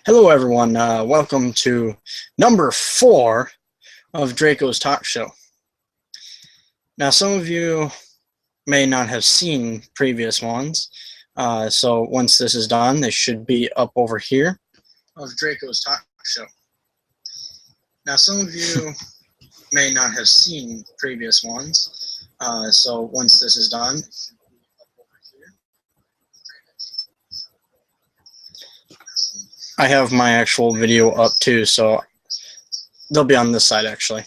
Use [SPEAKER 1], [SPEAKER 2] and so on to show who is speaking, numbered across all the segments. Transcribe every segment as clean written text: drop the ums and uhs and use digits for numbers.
[SPEAKER 1] Hello, everyone. Welcome to number 4 of Draco's talk show. Now, some of you may not have seen previous ones, so once this is done, they should be up over here of Draco's talk show. Now, some of you may not have seen previous ones, so once this is done, I have my actual video up too, so they'll be on this side actually,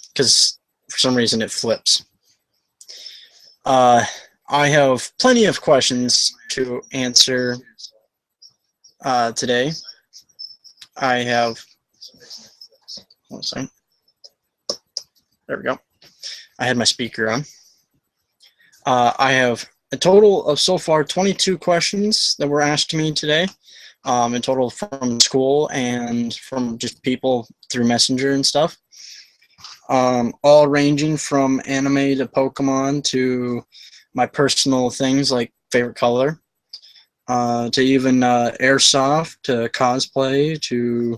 [SPEAKER 1] because for some reason it flips. I have plenty of questions to answer today. I have, hold on a second. There we go. I had my speaker on. I have a total of so far 22 questions that were asked to me today. In total from school and from just people through Messenger and stuff. All ranging from anime to Pokemon to my personal things like favorite color, to even airsoft, to cosplay, to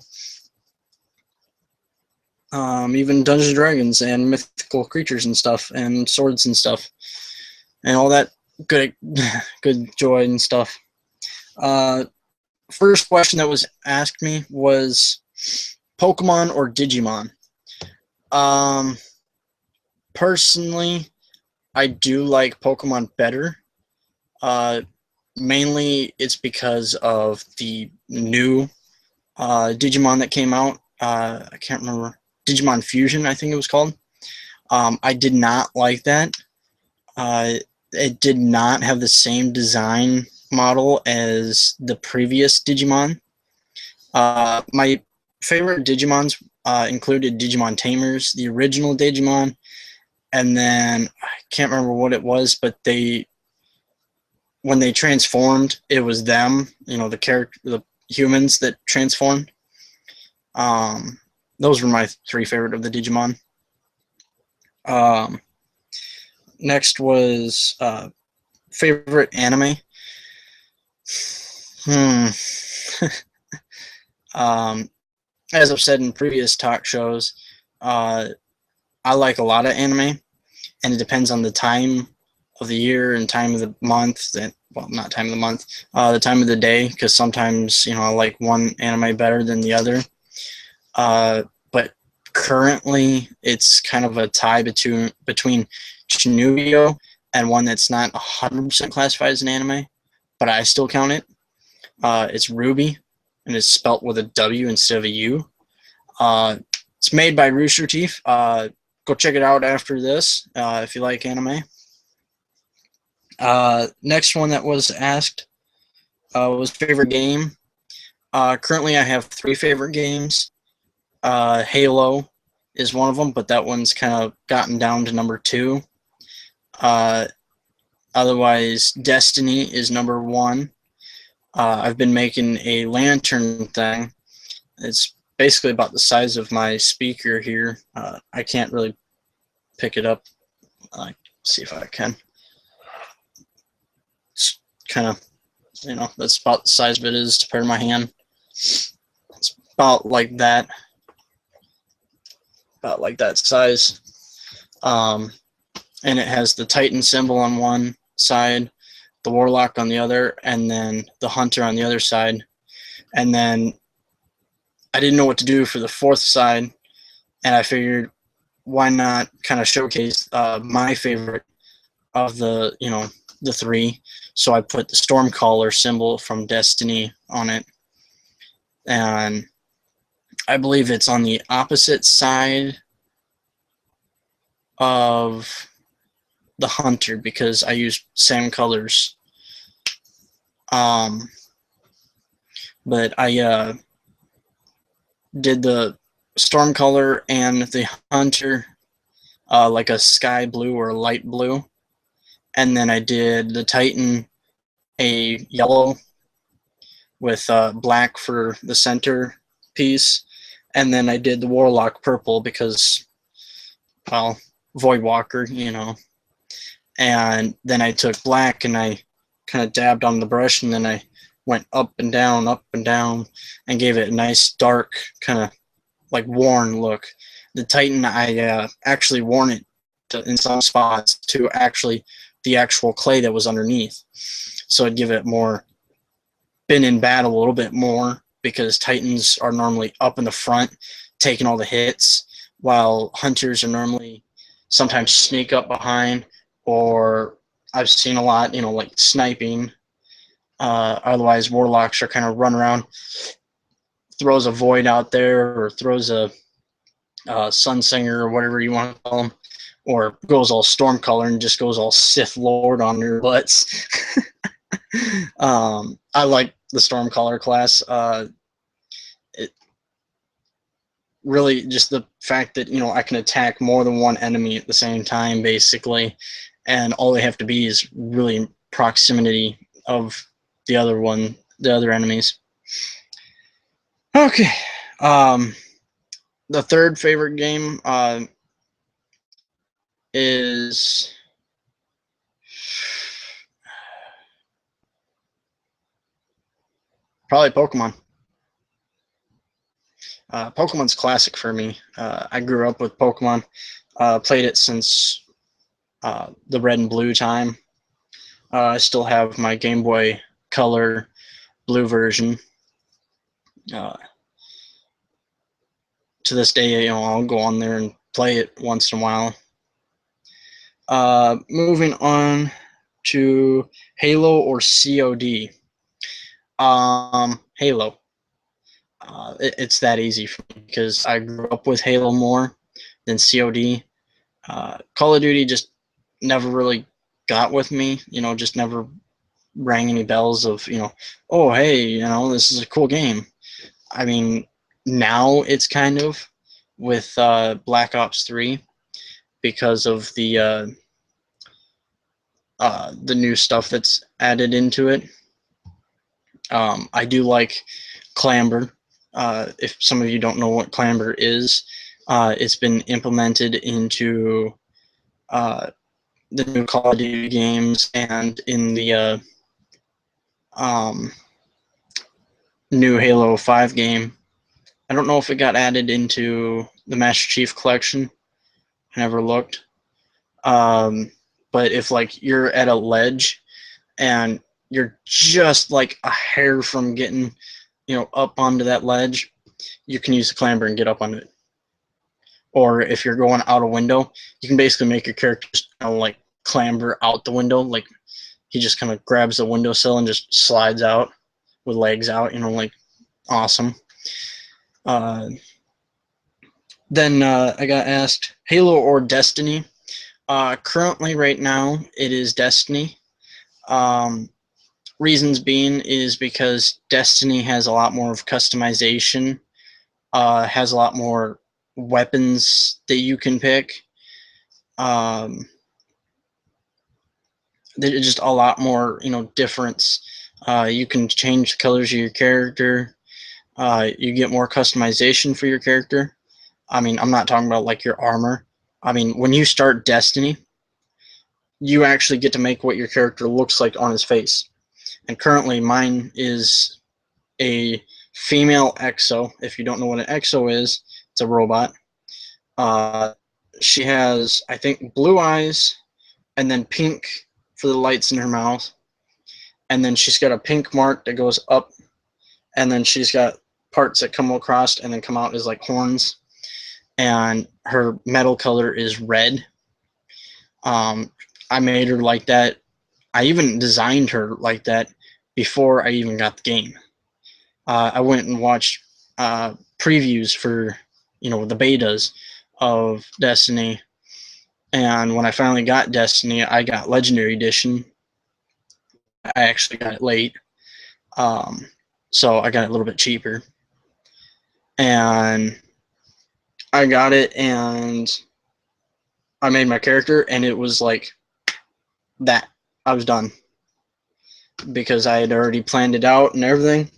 [SPEAKER 1] even Dungeons and Dragons and mythical creatures and stuff, and swords and stuff, and all that good joy and stuff. First question that was asked me was Pokemon or Digimon. Personally, I do like Pokemon better. Mainly it's because of the new Digimon that came out. I can't remember. Digimon Fusion, I think it was called. I did not like that. It did not have the same design model as the previous Digimon. My favorite Digimons included Digimon Tamers, the original Digimon, and then I can't remember what it was, but when they transformed, it was them, the humans that transformed. Those were my 3 favorite of the Digimon. Next was favorite anime. As I've said in previous talk shows, I like a lot of anime, and it depends on the time of the year and time of the month. Well, not time of the month, the time of the day, because sometimes I like one anime better than the other. But currently, it's kind of a tie between Shinugyo and one that's not 100% classified as an anime, but I still count it. It's Ruby, and it's spelt with a W instead of a U. It's made by Rooster Teeth. Go check it out after this if you like anime. Next one that was asked was favorite game. Currently, I have 3 favorite games. Halo is one of them, but that one's kind of gotten down to number 2. Otherwise, Destiny is number 1. I've been making a lantern thing. It's basically about the size of my speaker here. I can't really pick it up. See if I can. It's kind of, that's about the size of it is compared to my hand. It's about like that. About like that size. And it has the Titan symbol on one side, the Warlock on the other, and then the Hunter on the other side. And then I didn't know what to do for the 4th side, and I figured why not kind of showcase my favorite of the 3. So I put the Stormcaller symbol from Destiny on it, and I believe it's on the opposite side of the Hunter because I use same colors. But I did the Stormcaller and the Hunter like a sky blue or light blue, and then I did the Titan a yellow with black for the center piece, and then I did the Warlock purple because, well, Voidwalker, and then I took black and I kind of dabbed on the brush, and then I went up and down, and gave it a nice dark kind of like worn look. The Titan, I actually worn it in some spots to actually the actual clay that was underneath, so it'd give it more been in battle a little bit more, because Titans are normally up in the front taking all the hits, while Hunters are normally sometimes sneak up behind, or I've seen a lot, like sniping. Otherwise, Warlocks are kind of run around, throws a Void out there, or throws a Sunsinger, or whatever you want to call them, or goes all Stormcolor and just goes all Sith Lord on their butts. I like the Stormcaller class. It really just the fact that I can attack more than one enemy at the same time, basically, and all they have to be is really in proximity of the other enemies. Okay, the third favorite game is probably Pokemon. Pokemon's classic for me. I grew up with Pokemon, played it since the Red and Blue time. I still have my Game Boy Color Blue version. To this day, I'll go on there and play it once in a while. Moving on to Halo or COD. Halo. It's that easy for me because I grew up with Halo more than COD. Call of Duty just never really got with me, just never rang any bells of, oh, hey, this is a cool game. I mean, now it's kind of with Black Ops 3 because of the new stuff that's added into it. I do like Clamber. If some of you don't know what Clamber is, it's been implemented into the new Call of Duty games and in the new Halo 5 game. I don't know if it got added into the Master Chief Collection. I never looked. But if you're at a ledge and you're just like a hair from getting up onto that ledge, you can use the Clamber and get up onto it. Or if you're going out a window, you can basically make your character just clamber out the window. Like he just kind of grabs the windowsill and just slides out with legs out, awesome. Then I got asked Halo or Destiny. Currently, right now, it is Destiny. Reasons being is because Destiny has a lot more of customization, has a lot more weapons that you can pick. There's just a lot more, difference. You can change the colors of your character. You get more customization for your character. I mean, I'm not talking about your armor. I mean, when you start Destiny, you actually get to make what your character looks like on his face. And currently mine is a female exo. If you don't know what an exo is, it's a robot. She has, I think, blue eyes and then pink for the lights in her mouth. And then she's got a pink mark that goes up. And then she's got parts that come across and then come out as horns. And her metal color is red. I made her like that. I even designed her like that before I even got the game. I went and watched previews for the betas of Destiny, and when I finally got Destiny, I got Legendary Edition. I actually got it late, so I got it a little bit cheaper, and I got it and I made my character, and it was like that. I was done because I had already planned it out and everything.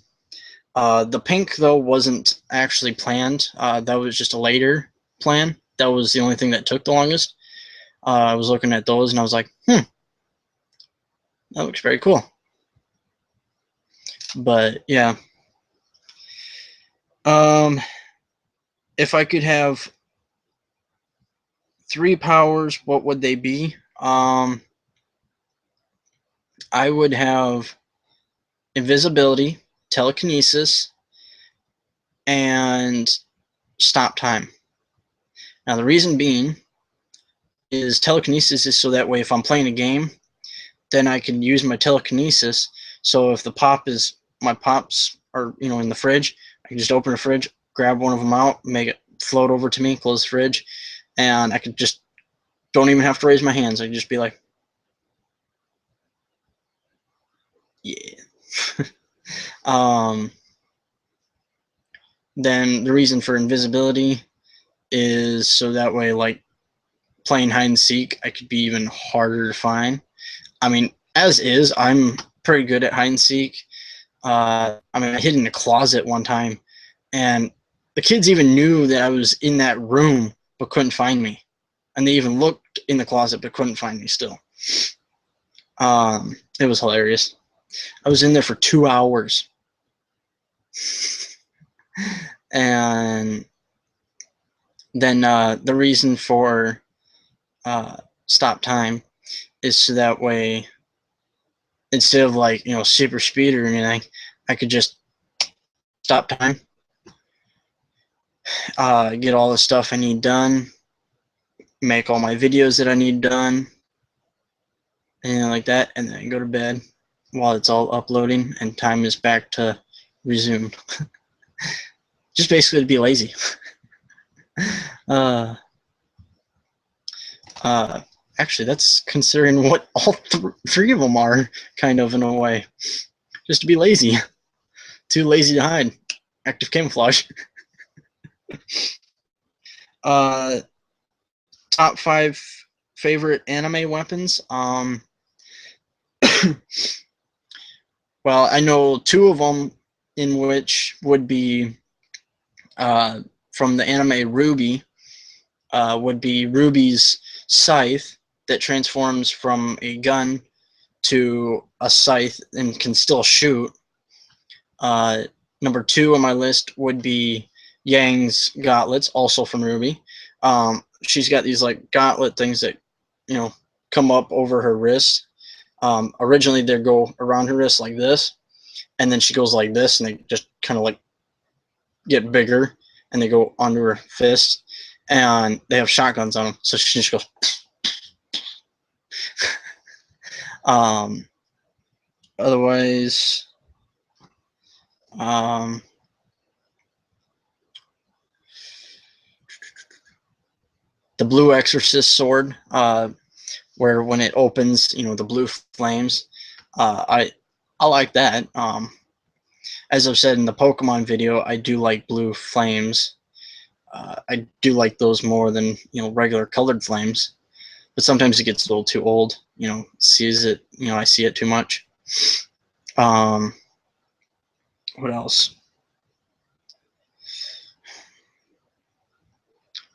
[SPEAKER 1] The pink, though, wasn't actually planned. That was just a later plan. That was the only thing that took the longest. I was looking at those, and I was like, that looks very cool. But yeah. If I could have 3 powers, what would they be? I would have invisibility, telekinesis, and stop time. Now, the reason being is telekinesis is so that way if I'm playing a game, then I can use my telekinesis. So if my pops are in the fridge, I can just open the fridge, grab one of them out, make it float over to me, close the fridge, and I could just don't even have to raise my hands. I can just be like, yeah. Then the reason for invisibility is so that way, like playing hide and seek, I could be even harder to find. I mean, as is, I'm pretty good at hide and seek. I hid in a closet one time, and the kids even knew that I was in that room but couldn't find me, and they even looked in the closet but couldn't find me still. It was hilarious. I was in there for 2 hours. And then the reason for stop time is so that way, instead of like super speed or anything, I could just stop time, get all the stuff I need done, make all my videos that I need done, and like that, and then go to bed while it's all uploading and time is back to resume. Just basically to be lazy. Actually, that's considering what all three of them are, kind of, in a way. Just to be lazy. Too lazy to hide. Active camouflage. Top 5 favorite anime weapons. Well, I know 2 of them, in which would be from the anime Ruby, would be Ruby's scythe that transforms from a gun to a scythe and can still shoot. Number 2 on my list would be Yang's gauntlets, also from Ruby. She's got these like gauntlet things that come up over her wrist. Originally they go around her wrist like this, and then she goes like this, and they just kind of like get bigger, and they go onto her fist, and they have shotguns on them, so she just goes. Otherwise, the blue exorcist sword, where when it opens, the blue flames. I like that. As I've said in the Pokemon video, I do like blue flames. I do like those more than regular colored flames, but sometimes it gets a little too old. Sees it. I see it too much. What else?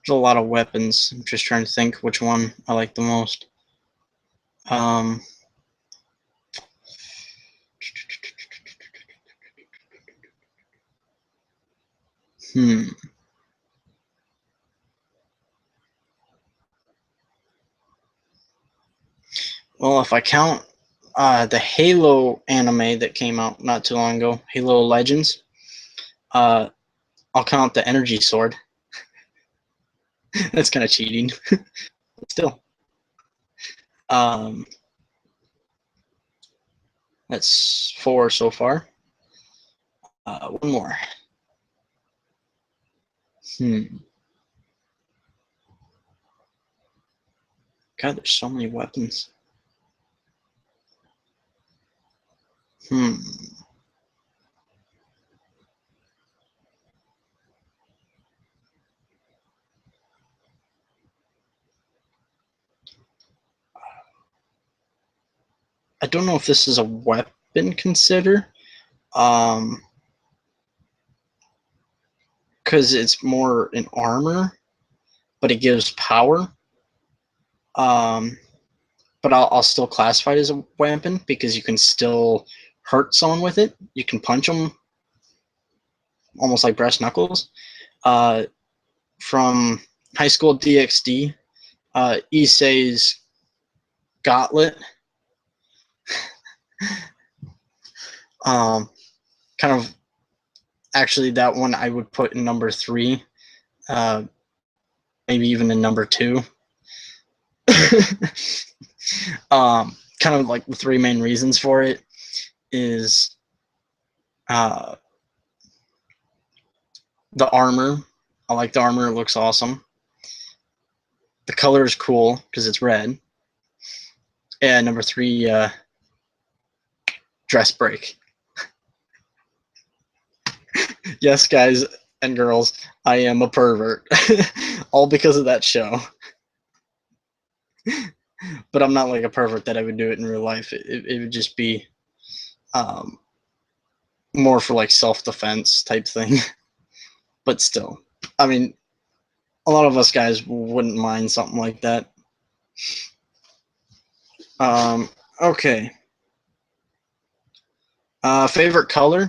[SPEAKER 1] There's a lot of weapons. I'm just trying to think which one I like the most. Well, if I count the Halo anime that came out not too long ago, Halo Legends, I'll count the energy sword. That's kind of cheating, but still. That's 4 so far. One more. God, there's so many weapons. I don't know if this is a weapon consider, because it's more an armor, but it gives power. But I'll still classify it as a weapon because you can still hurt someone with it, you can punch them almost like brass knuckles. From High School DxD, Issei's Gauntlet. Kind of, actually, that one I would put in number 3, maybe even in number 2. Kind of like the 3 main reasons for it is the armor. I like the armor, it looks awesome. The color is cool because it's red. And number 3, dress break. Yes, guys and girls, I am a pervert. All because of that show. But I'm not like a pervert that I would do it in real life. It would just be more for like self-defense type thing. But still, I mean, a lot of us guys wouldn't mind something like that. Okay. Favorite color?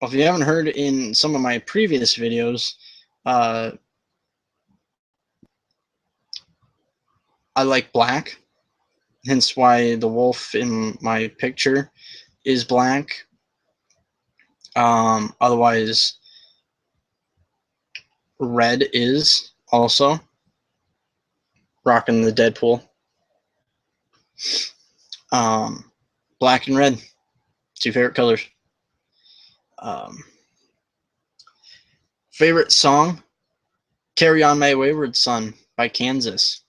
[SPEAKER 1] If you haven't heard in some of my previous videos, I like black, hence why the wolf in my picture is black. Otherwise, red is also rocking the Deadpool. Black and red, 2 favorite colors. Favorite song? Carry On My Wayward Son by Kansas.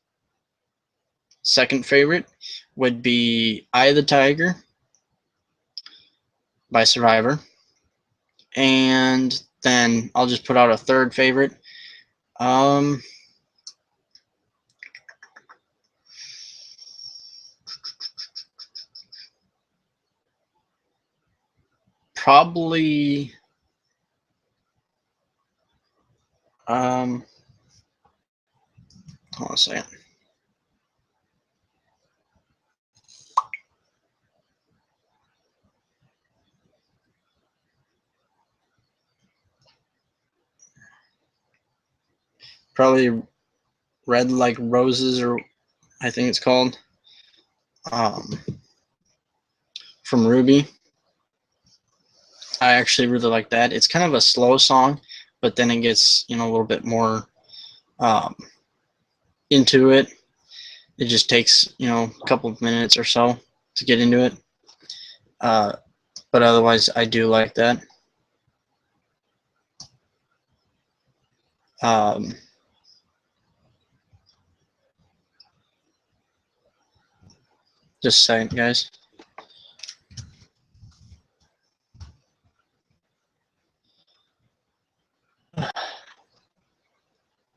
[SPEAKER 1] Second favorite would be Eye of the Tiger by Survivor. And then I'll just put out a third favorite. Probably hold on a second. Probably Red Like Roses, or I think it's called, from Ruby. I actually really like that. It's kind of a slow song, but then it gets, a little bit more into it. It just takes, a couple of minutes or so to get into it. But otherwise, I do like that. Just a second, guys.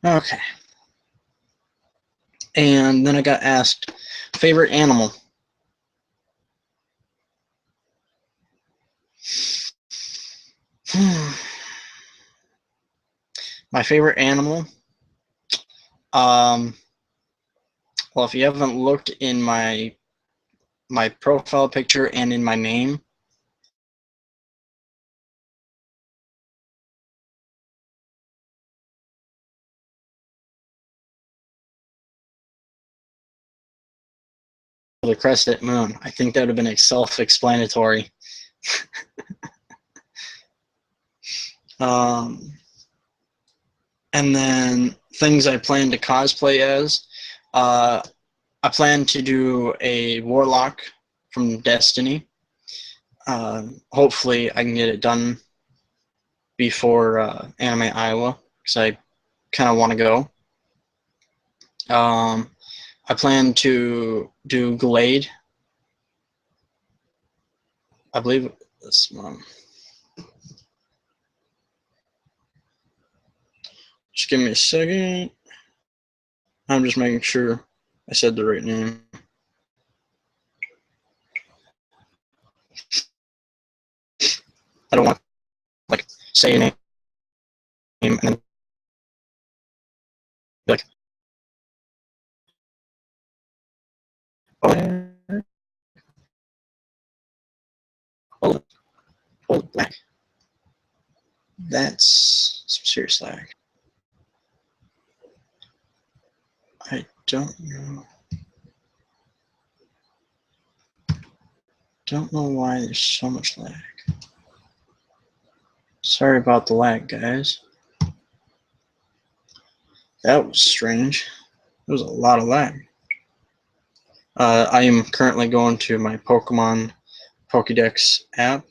[SPEAKER 1] Okay. And then I got asked, favorite animal? My favorite animal? Well, if you haven't looked in my profile picture and in my name, the crescent moon. I think that would have been self-explanatory. And then things I plan to cosplay as. I plan to do a warlock from Destiny. Hopefully I can get it done before Anime Iowa, because I kind of want to go. I plan to do Glade. I believe this one. Just give me a second. I'm just making sure I said the right name. I don't want to like say a name and then be like, Oh, black. That's some serious lag. I don't know. Don't know why there's so much lag. Sorry about the lag, guys. That was strange. There was a lot of lag. I am currently going to my Pokemon Pokédex app.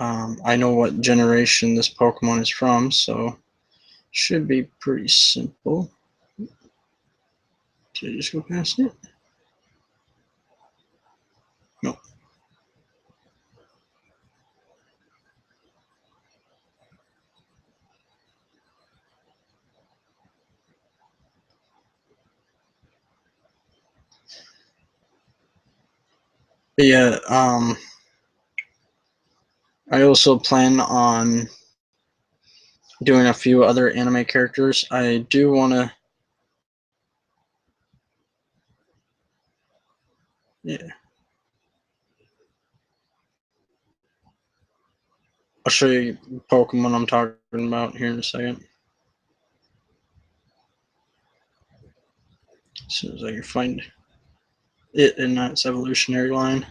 [SPEAKER 1] I know what generation this Pokemon is from, so should be pretty simple. Did I just go past it? No. But yeah, I also plan on doing a few other anime characters. I do want to. Yeah. I'll show you Pokemon I'm talking about here in a second. As soon as I can find it in its evolutionary line.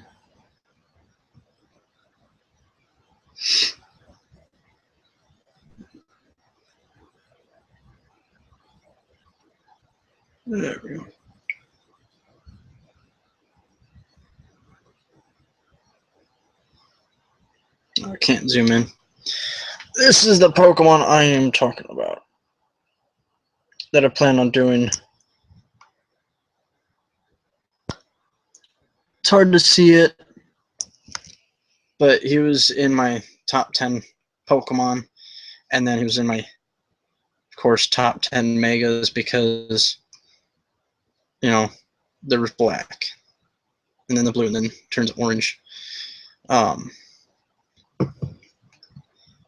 [SPEAKER 1] There we go. I can't zoom in. This is the Pokemon I am talking about that I plan on doing. It's hard to see it, but he was in my top 10 Pokemon, and then he was in my, of course, top 10 Megas because, you know, there was black, and then the blue, and then turns orange.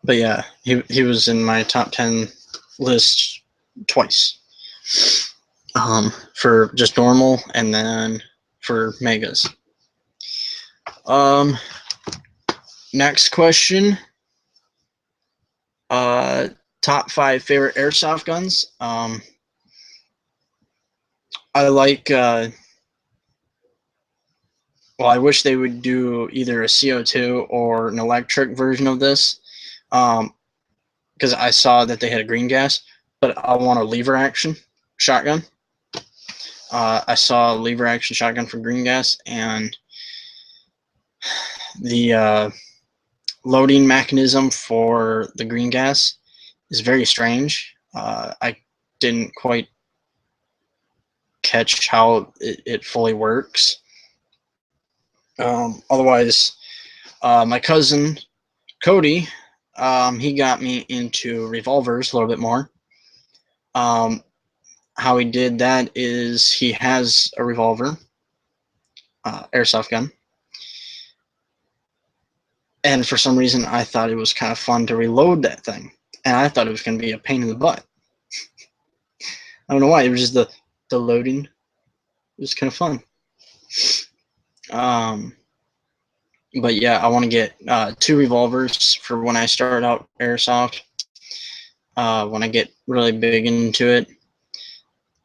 [SPEAKER 1] But yeah, he was in my top 10 list twice. For just normal, and then for Megas. Next question. Top 5 favorite airsoft guns. I like. Well, I wish they would do either a CO2 or an electric version of this, because I saw that they had a green gas, but I want a lever action shotgun. I saw a lever action shotgun for green gas, and the loading mechanism for the green gas is very strange. I didn't quite catch how it fully works. Otherwise, my cousin Cody, he got me into revolvers a little bit more. How he did that is he has a revolver, airsoft gun, and for some reason I thought it was kind of fun to reload that thing, and I thought it was going to be a pain in the butt. I don't know why. It was just the loading. It was kind of fun. But yeah, I want to get 2 revolvers for when I start out airsoft. When I get really big into it,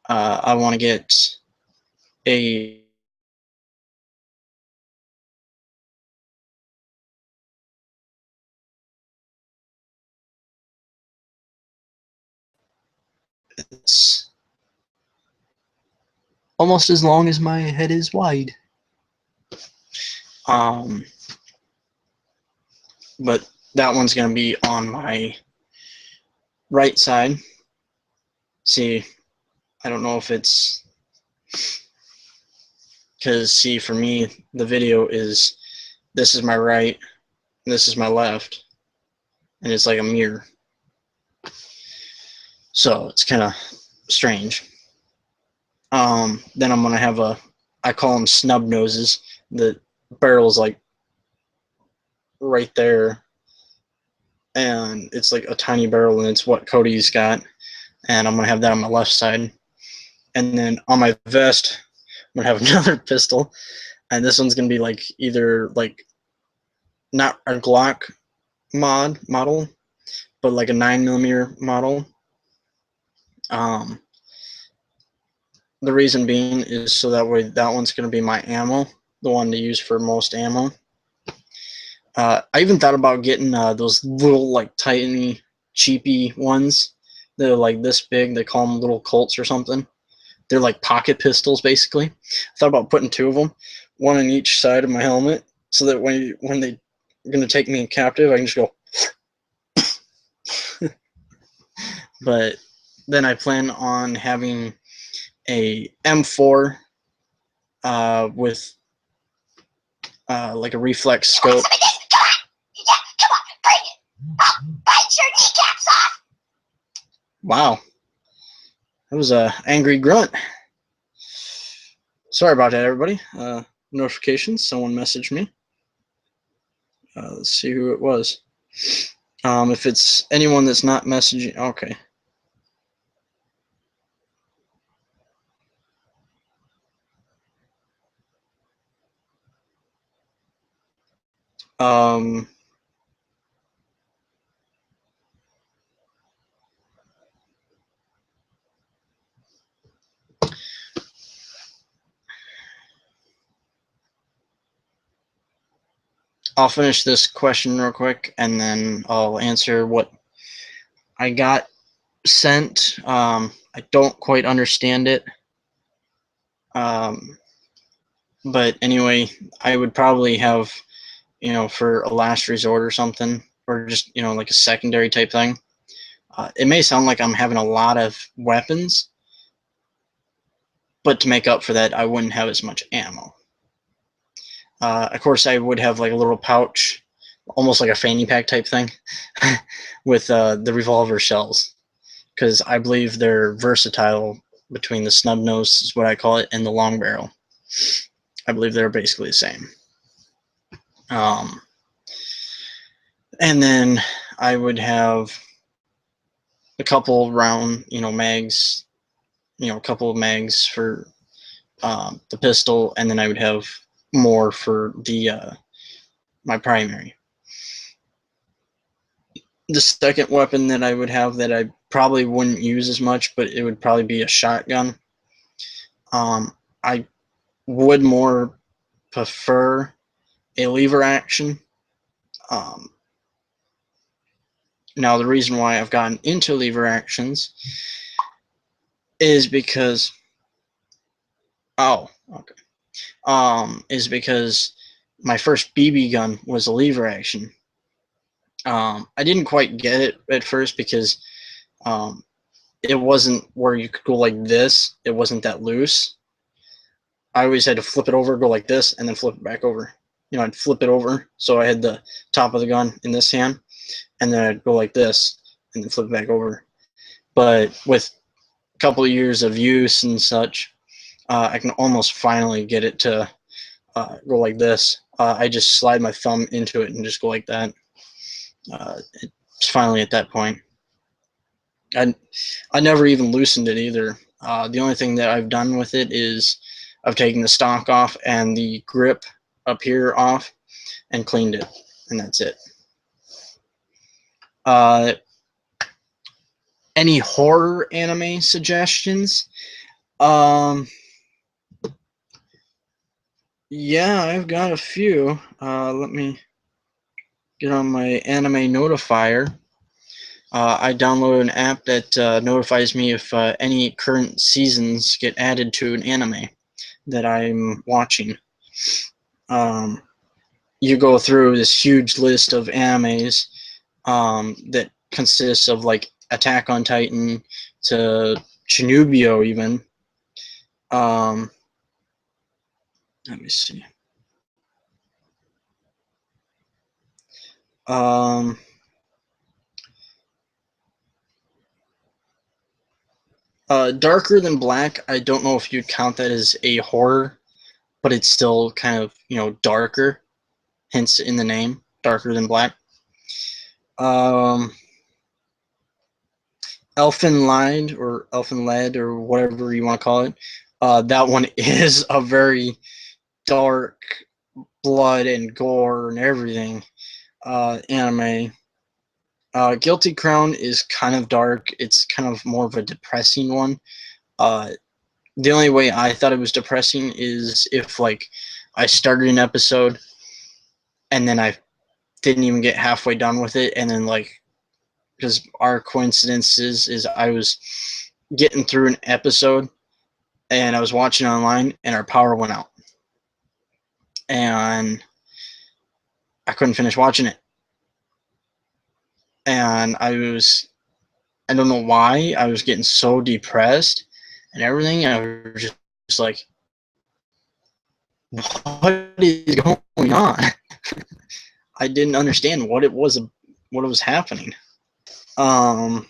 [SPEAKER 1] I want to get a it's almost as long as my head is wide. But that one's going to be on my right side. See, I don't know if it's because, see, for me, the video is this is my right, and this is my left, and it's like a mirror. So it's kind of strange. Then I'm going to have I call them snub noses. The barrel's like right there, and it's like a tiny barrel, and it's what Cody's got. And I'm going to have that on my left side. And then on my vest, I'm going to have another pistol. And this one's going to be like either like not a Glock model, but like a 9mm model. The reason being is so that way that one's going to be my ammo, the one to use for most ammo. I even thought about getting those little like tiny cheapy ones. They're like this big. They call them little Colts or something. They're like pocket pistols basically. I thought about putting two of them, one on each side of my helmet, so that when they're going to take me captive, I can just go. But then I plan on having a M4 with like a reflex scope. Wow, that was a angry grunt. Sorry about that, everybody. Notifications. Someone messaged me. Let's see who it was. If it's anyone that's not messaging, okay. I'll finish this question real quick, and then I'll answer what I got sent. I don't quite understand it. But anyway, I would probably have, for a last resort or something, or just, like a secondary type thing. It may sound like I'm having a lot of weapons, but to make up for that, I wouldn't have as much ammo. Of course, I would have like a little pouch, almost like a fanny pack type thing, with the revolver shells, because I believe they're versatile between the snub nose, is what I call it, and the long barrel. I believe they're basically the same. And then I would have a couple round, mags, a couple of mags for the pistol, and then I would have more for the my primary. The second weapon that I would have that I probably wouldn't use as much, but it would probably be a shotgun. I would more prefer a lever action. Now, the reason why I've gotten into lever actions is because, is because my first BB gun was a lever action. I didn't quite get it at first because it wasn't where you could go like this. It wasn't that loose. I always had to flip it over, go like this, and then flip it back over. I'd flip it over, so I had the top of the gun in this hand, and then I'd go like this, and then flip it back over. But with a couple of years of use and such, I can almost finally get it to go like this. I just slide my thumb into it and just go like that. It's finally at that point. I never even loosened it either. The only thing that I've done with it is I've taken the stock off and the grip up here off and cleaned it, and that's it. Any horror anime suggestions? Yeah, I've got a few. Let me get on my anime notifier. I download an app that notifies me if any current seasons get added to an anime that I'm watching. You go through this huge list of animes that consists of like Attack on Titan to Chinubio even. Let me see. Darker Than Black, I don't know if you'd count that as a horror, but it's still kind of, darker, hence in the name, Darker Than Black. Elfen Lied or Elfen Led or whatever you want to call it. That one is a very dark, blood and gore and everything anime. Guilty Crown is kind of dark. It's kind of more of a depressing one. The only way I thought it was depressing is if like I started an episode and then I didn't even get halfway done with it, and then like because our coincidences is I was getting through an episode and I was watching online and our power went out and I couldn't finish watching it, and I don't know why I was getting so depressed and everything. And I was just like, what is going on? I didn't understand what was happening. Um,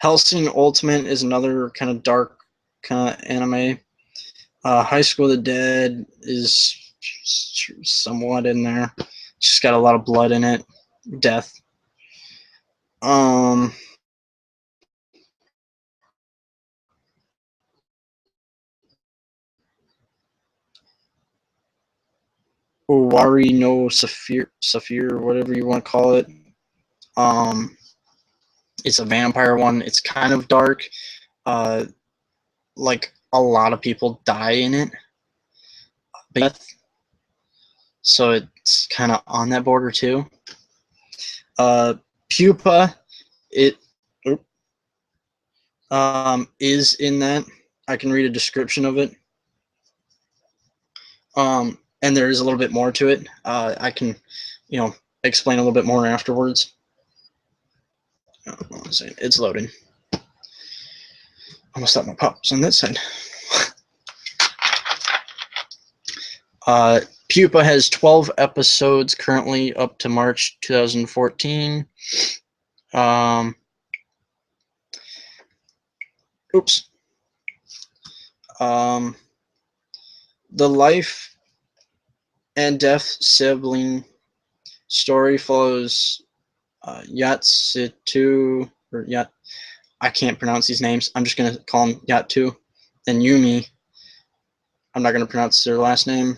[SPEAKER 1] Hellsing Ultimate is another kind of dark kind of anime. High School of the Dead is somewhat in there. It's just got a lot of blood in it, death. Owari no Saphir, whatever you want to call it. Um, it's a vampire one. It's kind of dark. Like a lot of people die in it. So it's kind of on that border too. Pupa, it is in that. I can read a description of it. And there is a little bit more to it. I can, explain a little bit more afterwards. It's loading. Almost thought my pop was on this side. Pupa has 12 episodes currently up to March 2014. Oops. The life and death sibling story follows Yatsitu, or Yat. I can't pronounce these names. I'm just gonna call them Yatu and Yumi. I'm not gonna pronounce their last name.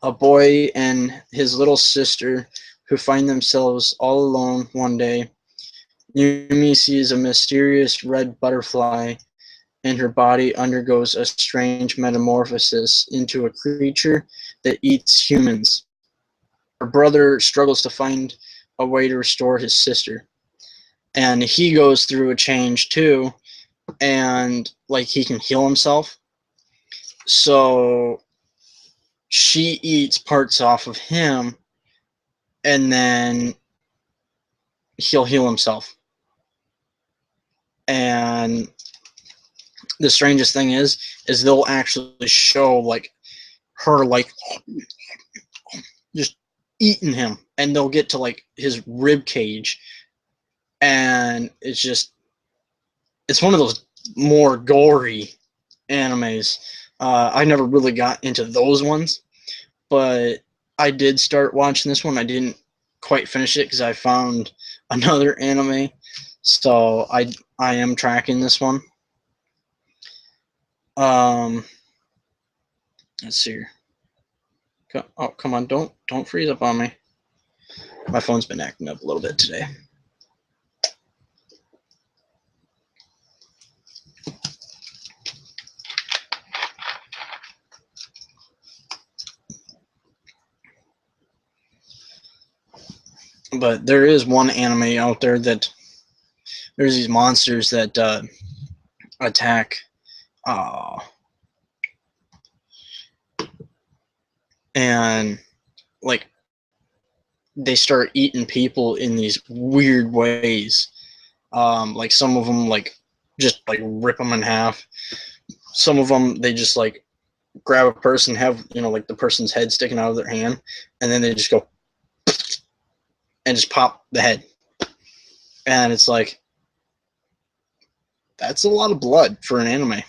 [SPEAKER 1] A boy and his little sister who find themselves all alone one day. Yumi sees a mysterious red butterfly, and her body undergoes a strange metamorphosis into a creature that eats humans. Her brother struggles to find a way to restore his sister, and he goes through a change too, and like he can heal himself. So she eats parts off of him, and then he'll heal himself. And the strangest thing is they'll actually show like her like just eating him, and they'll get to like his rib cage, and it's one of those more gory animes. I never really got into those ones, but I did start watching this one. I didn't quite finish it because I found another anime, so I am tracking this one. Let's see here. Oh, come on! Don't freeze up on me. My phone's been acting up a little bit today. But there is one anime out there that there's these monsters that attack and like they start eating people in these weird ways. Like some of them like just like rip them in half. Some of them they just like grab a person, have like the person's head sticking out of their hand, and then they just go and just pop the head. And it's like, that's a lot of blood for an anime.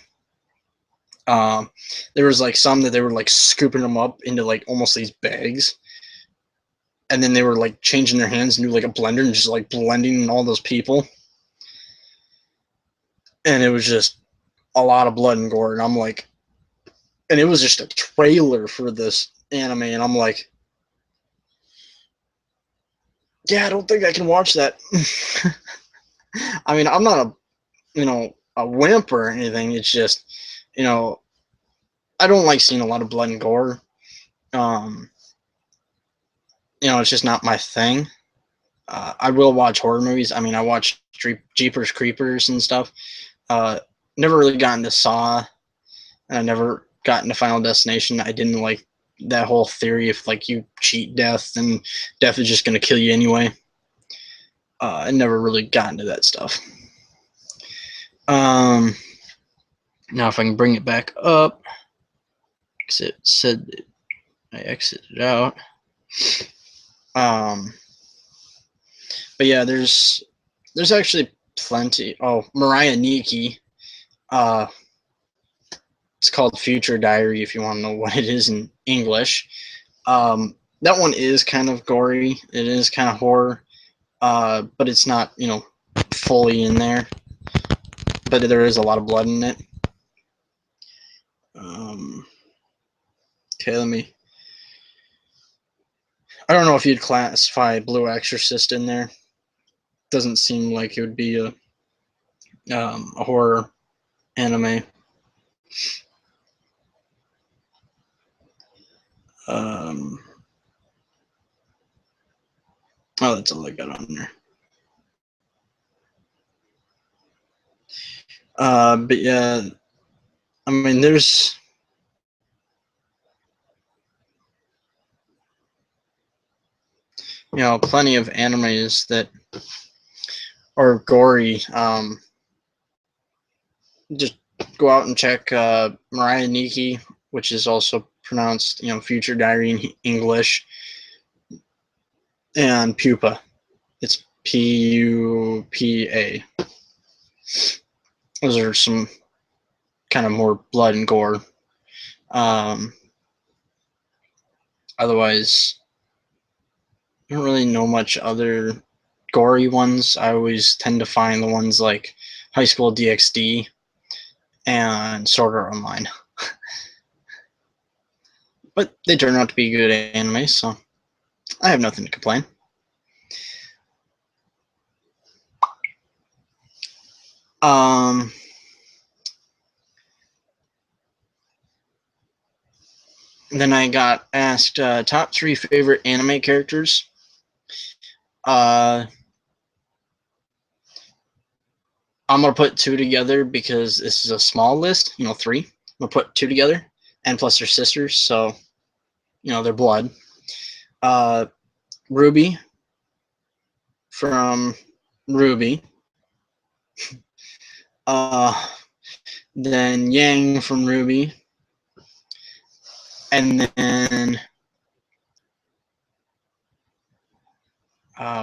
[SPEAKER 1] There was like some that they were like scooping them up into like almost these bags, and then they were like changing their hands into like a blender and just like blending all those people, and it was just a lot of blood and gore. And I'm like, and it was just a trailer for this anime, and I'm like, Yeah, I don't think I can watch that. I mean, I'm not a wimp or anything. It's just, you know, I don't like seeing a lot of blood and gore. Um, it's just not my thing. I will watch horror movies. I mean, I watch Jeepers Creepers and stuff. Uh, Never really got into Saw, and I never got into Final Destination. I didn't like that whole theory if like you cheat death, then death is just gonna kill you anyway. I never really got into that stuff. Um, Now if I can bring it back up, because it said that I exited out. But yeah, there's actually plenty. Oh, Mariah Niki. Uh, it's called Future Diary if you want to know what it is in English. That one is kind of gory. It is kind of horror, but it's not fully in there. But there is a lot of blood in it. Okay, let me. I don't know if you'd classify Blue Exorcist in there. Doesn't seem like it would be a horror anime. Oh, that's all I got on there. But yeah, I mean, there's plenty of animes that are gory. Just go out and check Mariah Niki, which is also pronounced Future Diary in English, and Pupa. It's Pupa. Those are some kind of more blood and gore. Otherwise, I don't really know much other gory ones. I always tend to find the ones like High School DxD and Sword Art Online. But they turn out to be good anime, so I have nothing to complain. Then I got asked top 3 favorite anime characters. I'm gonna put 2 together because this is a small list. 3. I'm gonna put 2 together, and plus they're sisters, so they're blood. Ruby from Ruby. Then Yang from Ruby, and then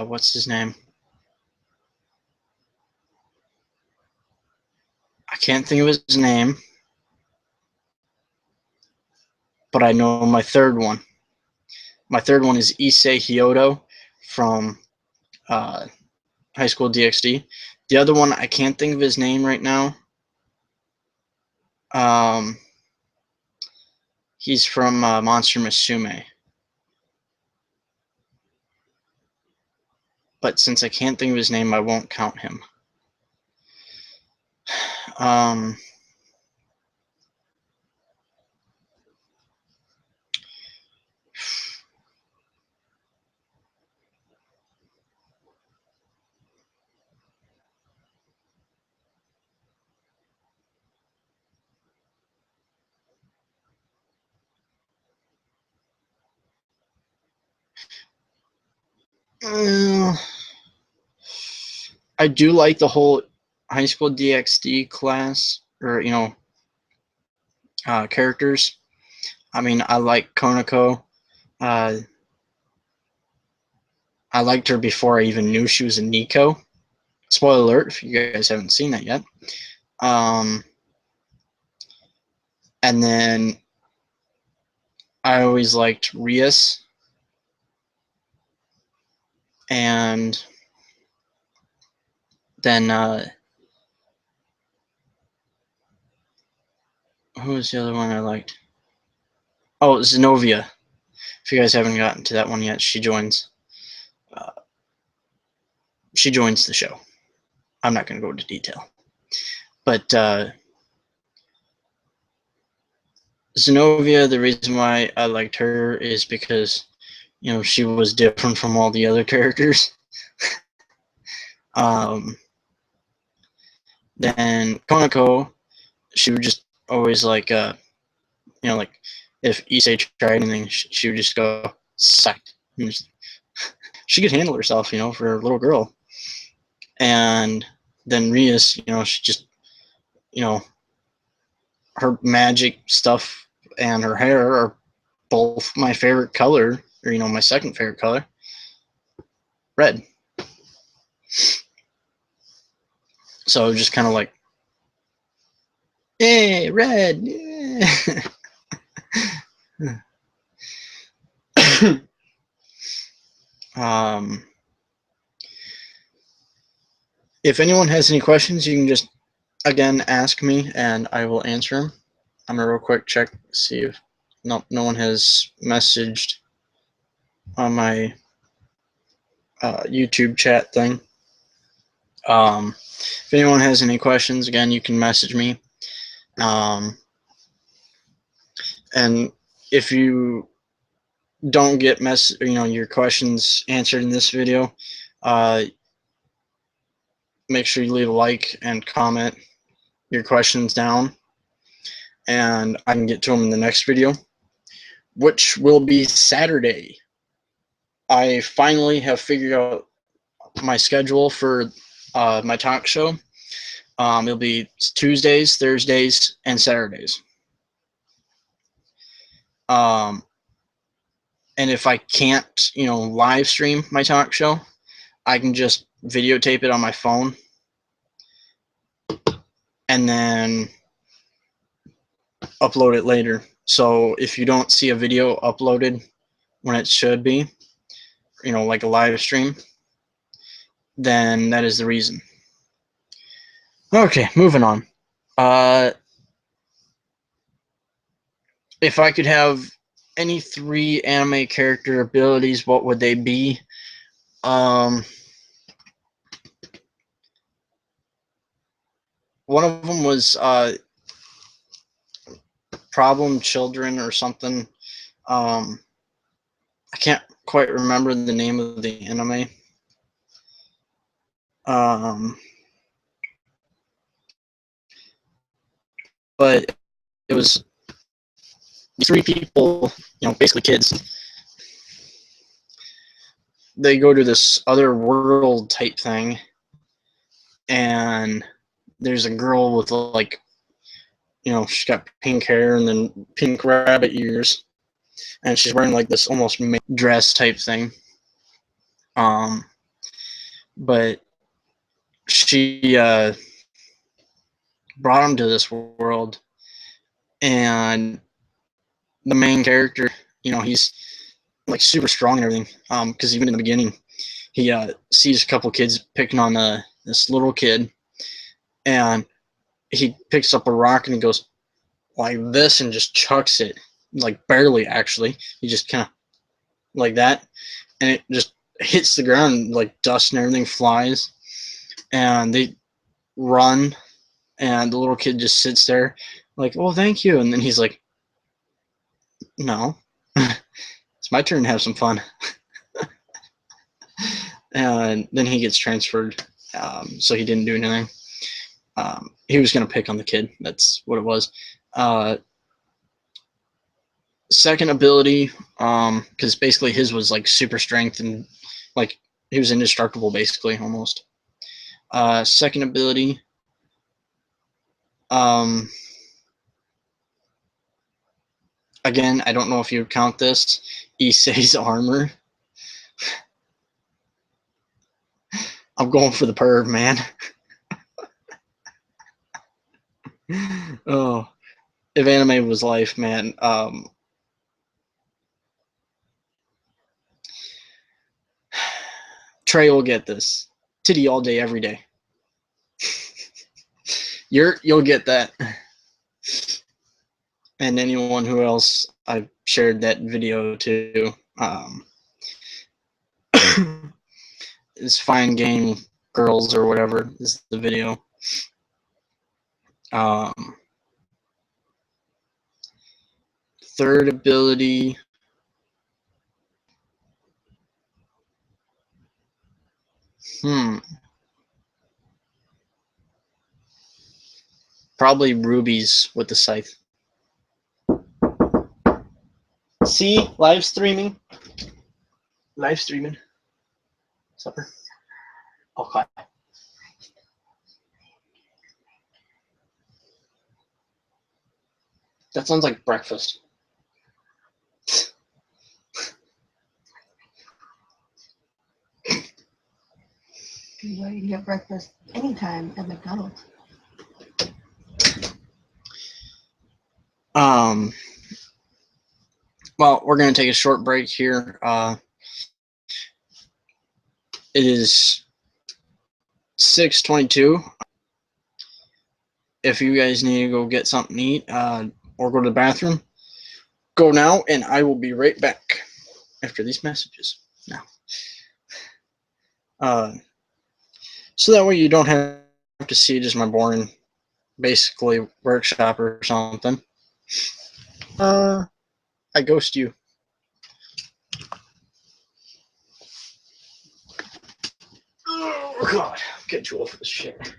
[SPEAKER 1] what's his name? I can't think of his name, but I know my third one. My third one is Issei Hyodo from High School DxD. The other one, I can't think of his name right now. He's from Monster Musume. But since I can't think of his name, I won't count him. I do like the whole High School DxD class, or characters. I mean, I like Konako. I liked her before I even knew she was a Nico. Spoiler alert if you guys haven't seen that yet. And then I always liked Rias. And then who was the other one I liked? Oh, Zenobia. If you guys haven't gotten to that one yet, she joins. she joins the show. I'm not going to go into detail. But Zenobia, the reason why I liked her is because, you know, she was different from all the other characters. Then Konako, she would just always like, you know, like if Issei tried anything, she would just go, sucked. She could handle herself, you know, for a little girl. And then Rias, you know, she just, you know, her magic stuff and her hair are both my favorite color, or, you know, my second favorite color, red. So just kind of like, hey, red. Yeah. If anyone has any questions, you can just, again, ask me and I will answer them. I'm going to real quick check, see if no one has messaged on my YouTube chat thing. If anyone has any questions, again, you can message me. And if you don't get your questions answered in this video, make sure you leave a like and comment your questions down, and I can get to them in the next video, which will be Saturday. I finally have figured out my schedule for my talk show. It'll be Tuesdays, Thursdays, and Saturdays. And if I can't, you know, live stream my talk show, I can just videotape it on my phone, and then upload it later. So if you don't see a video uploaded when it should be, you know, like a live stream, then that is the reason. Okay, moving on. If I could have any 3 anime character abilities, what would they be? One of them was Problem Children or something. I can't quite remember the name of the anime. But it was 3 people, you know, basically kids. They go to this other world type thing, and there's a girl with, like, you know, she's got pink hair and then pink rabbit ears, and she's wearing like this almost dress type thing. But she brought him to this world, and the main character, you know, he's like super strong and everything. Because even in the beginning, he sees a couple kids picking on this little kid, and he picks up a rock and he goes like this and just chucks it, like barely actually. He just kind of like that, and it just hits the ground, like dust and everything flies, and they run, and the little kid just sits there like, oh, thank you, and then he's like, no, it's my turn to have some fun. And then he gets transferred, so he didn't do anything. He was going to pick on the kid. That's what it was. Second ability, because basically his was like super strength and like he was indestructible basically almost. Second ability, again, I don't know if you would count this, Issei's armor. I'm going for the perv, man. Oh, if anime was life, man. Trey will get this. Titty all day, every day. You'll get that. And anyone who else I've shared that video to. is Fine Game Girls or whatever is the video. Third ability. Probably Rubies with the scythe. See, live streaming. Live streaming. Supper. Okay. That sounds like breakfast.
[SPEAKER 2] You can get breakfast anytime at McDonald's.
[SPEAKER 1] Well, we're going to take a short break here. It is 6:22. If you guys need to go get something to eat or go to the bathroom, go now, and I will be right back after these messages. Now, so that way you don't have to see just my boring, basically workshop or something. I ghost you. Oh God, I'm getting too old for this shit.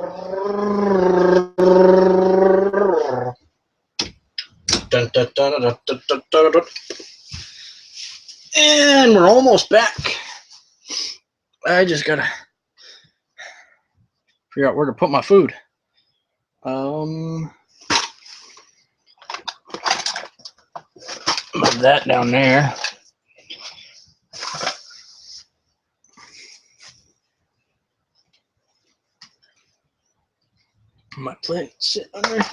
[SPEAKER 1] Dun, dun, dun, dun, dun, dun, dun, dun. And we're almost back. I just gotta figure out where to put my food. Move that down there. My plate sit under.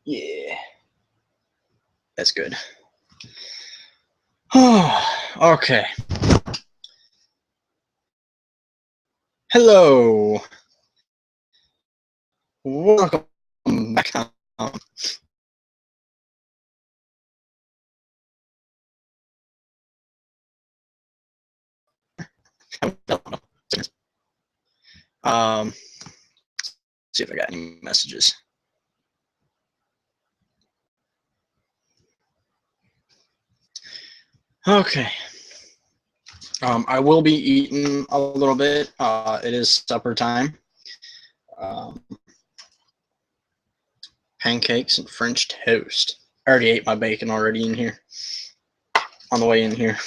[SPEAKER 1] Yeah, that's good. Okay. Hello. Welcome back. See if I got any messages. Okay. I will be eating a little bit. It is supper time. Pancakes and French toast. I already ate my bacon already in here. On the way in here.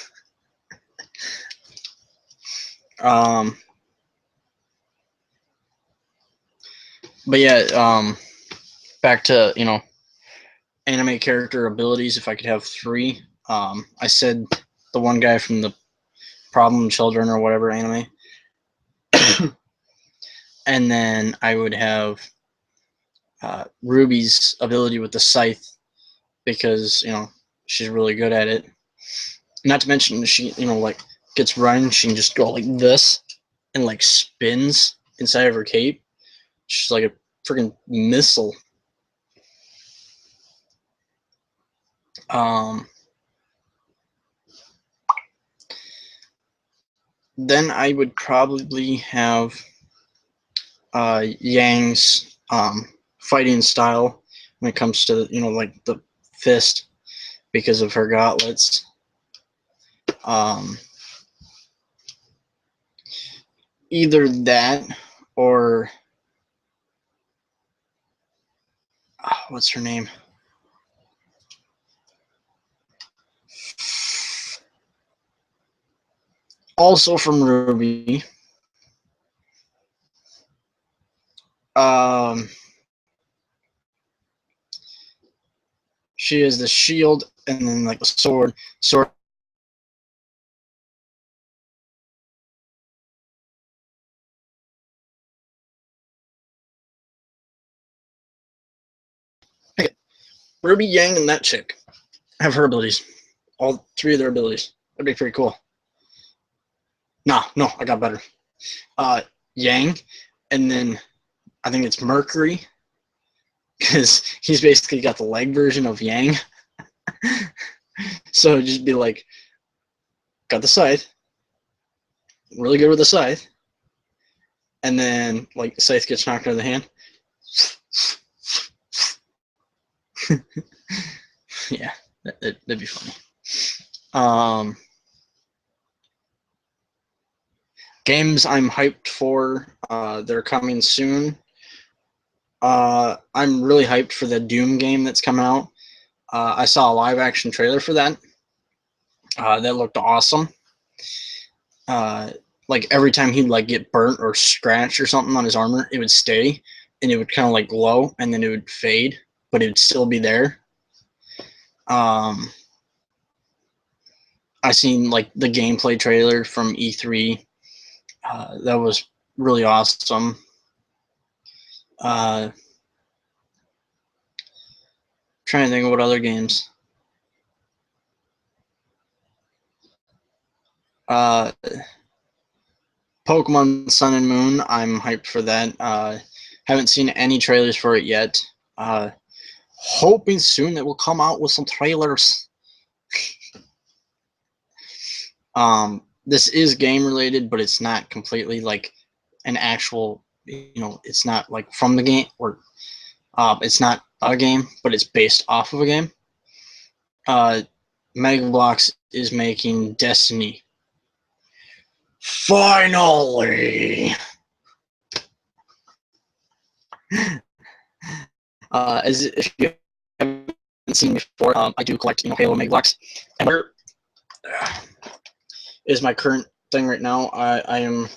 [SPEAKER 1] But yeah, back to, anime character abilities, if I could have 3. I said the one guy from the Problem Children or whatever anime. And then I would have Ruby's ability with the scythe, because, she's really good at it. Not to mention she, like gets run, she can just go like this and like spins inside of her cape. She's like a freaking missile. Then I would probably have Yang's fighting style when it comes to, like the fist, because of her gauntlets. Either that or what's her name? Also from Ruby. She is the shield and then like the sword. Okay. Ruby, Yang, and that chick have her abilities. All 3 of their abilities. That'd be pretty cool. No, I got better. Yang, and then I think it's Mercury, because he's basically got the leg version of Yang. So it'd just be like, got the scythe, really good with the scythe, and then like the scythe gets knocked out of the hand. Yeah, that'd be funny. Games I'm hyped for, they're coming soon. I'm really hyped for the Doom game that's coming out. I saw a live action trailer for that. That looked awesome. Like every time he'd like get burnt or scratched or something on his armor, it would stay and it would kind of like glow and then it would fade, but it would still be there. I seen like the gameplay trailer from E3. That was really awesome. Trying to think of what other games. Pokemon Sun and Moon, I'm hyped for that. Haven't seen any trailers for it yet. Hoping soon that we'll come out with some trailers. This is game related, but it's not completely like an actual, it's not like from the game, or it's not a game, but it's based off of a game. Mega Bloks is making Destiny. Finally! As if you haven't seen before, I do collect, Halo Mega Blocks. And where is my current thing right now? I am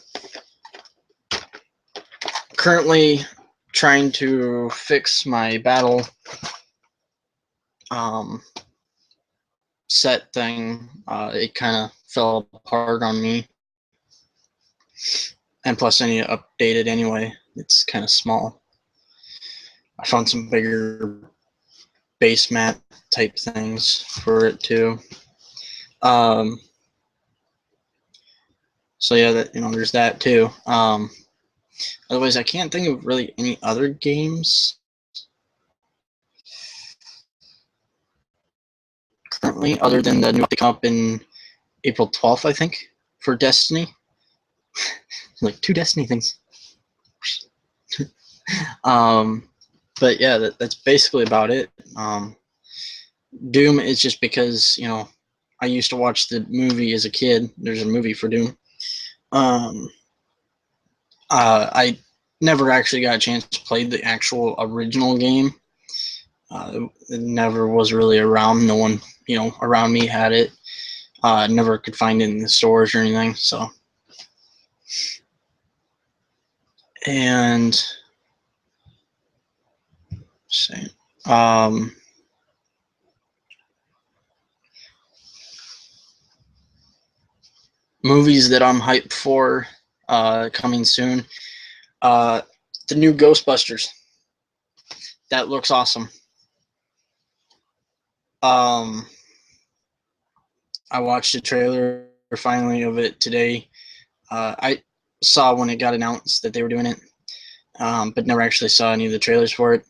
[SPEAKER 1] currently trying to fix my battle set thing. It kind of fell apart on me, and plus I need to update it anyway. It's kind of small. I found some bigger base mat type things for it too. So yeah, that there's that too. Otherwise, I can't think of really any other games currently, other than the new update come up in April 12th, I think, for Destiny. Like 2 Destiny things. But yeah, that's basically about it. Doom is just because I used to watch the movie as a kid. There's a movie for Doom. I never actually got a chance to play the actual original game. It never was really around. No one, around me had it. Never could find it in the stores or anything. So, and say, movies that I'm hyped for coming soon. The new Ghostbusters. That looks awesome. I watched a trailer finally of it today. I saw when it got announced that they were doing it, but never actually saw any of the trailers for it.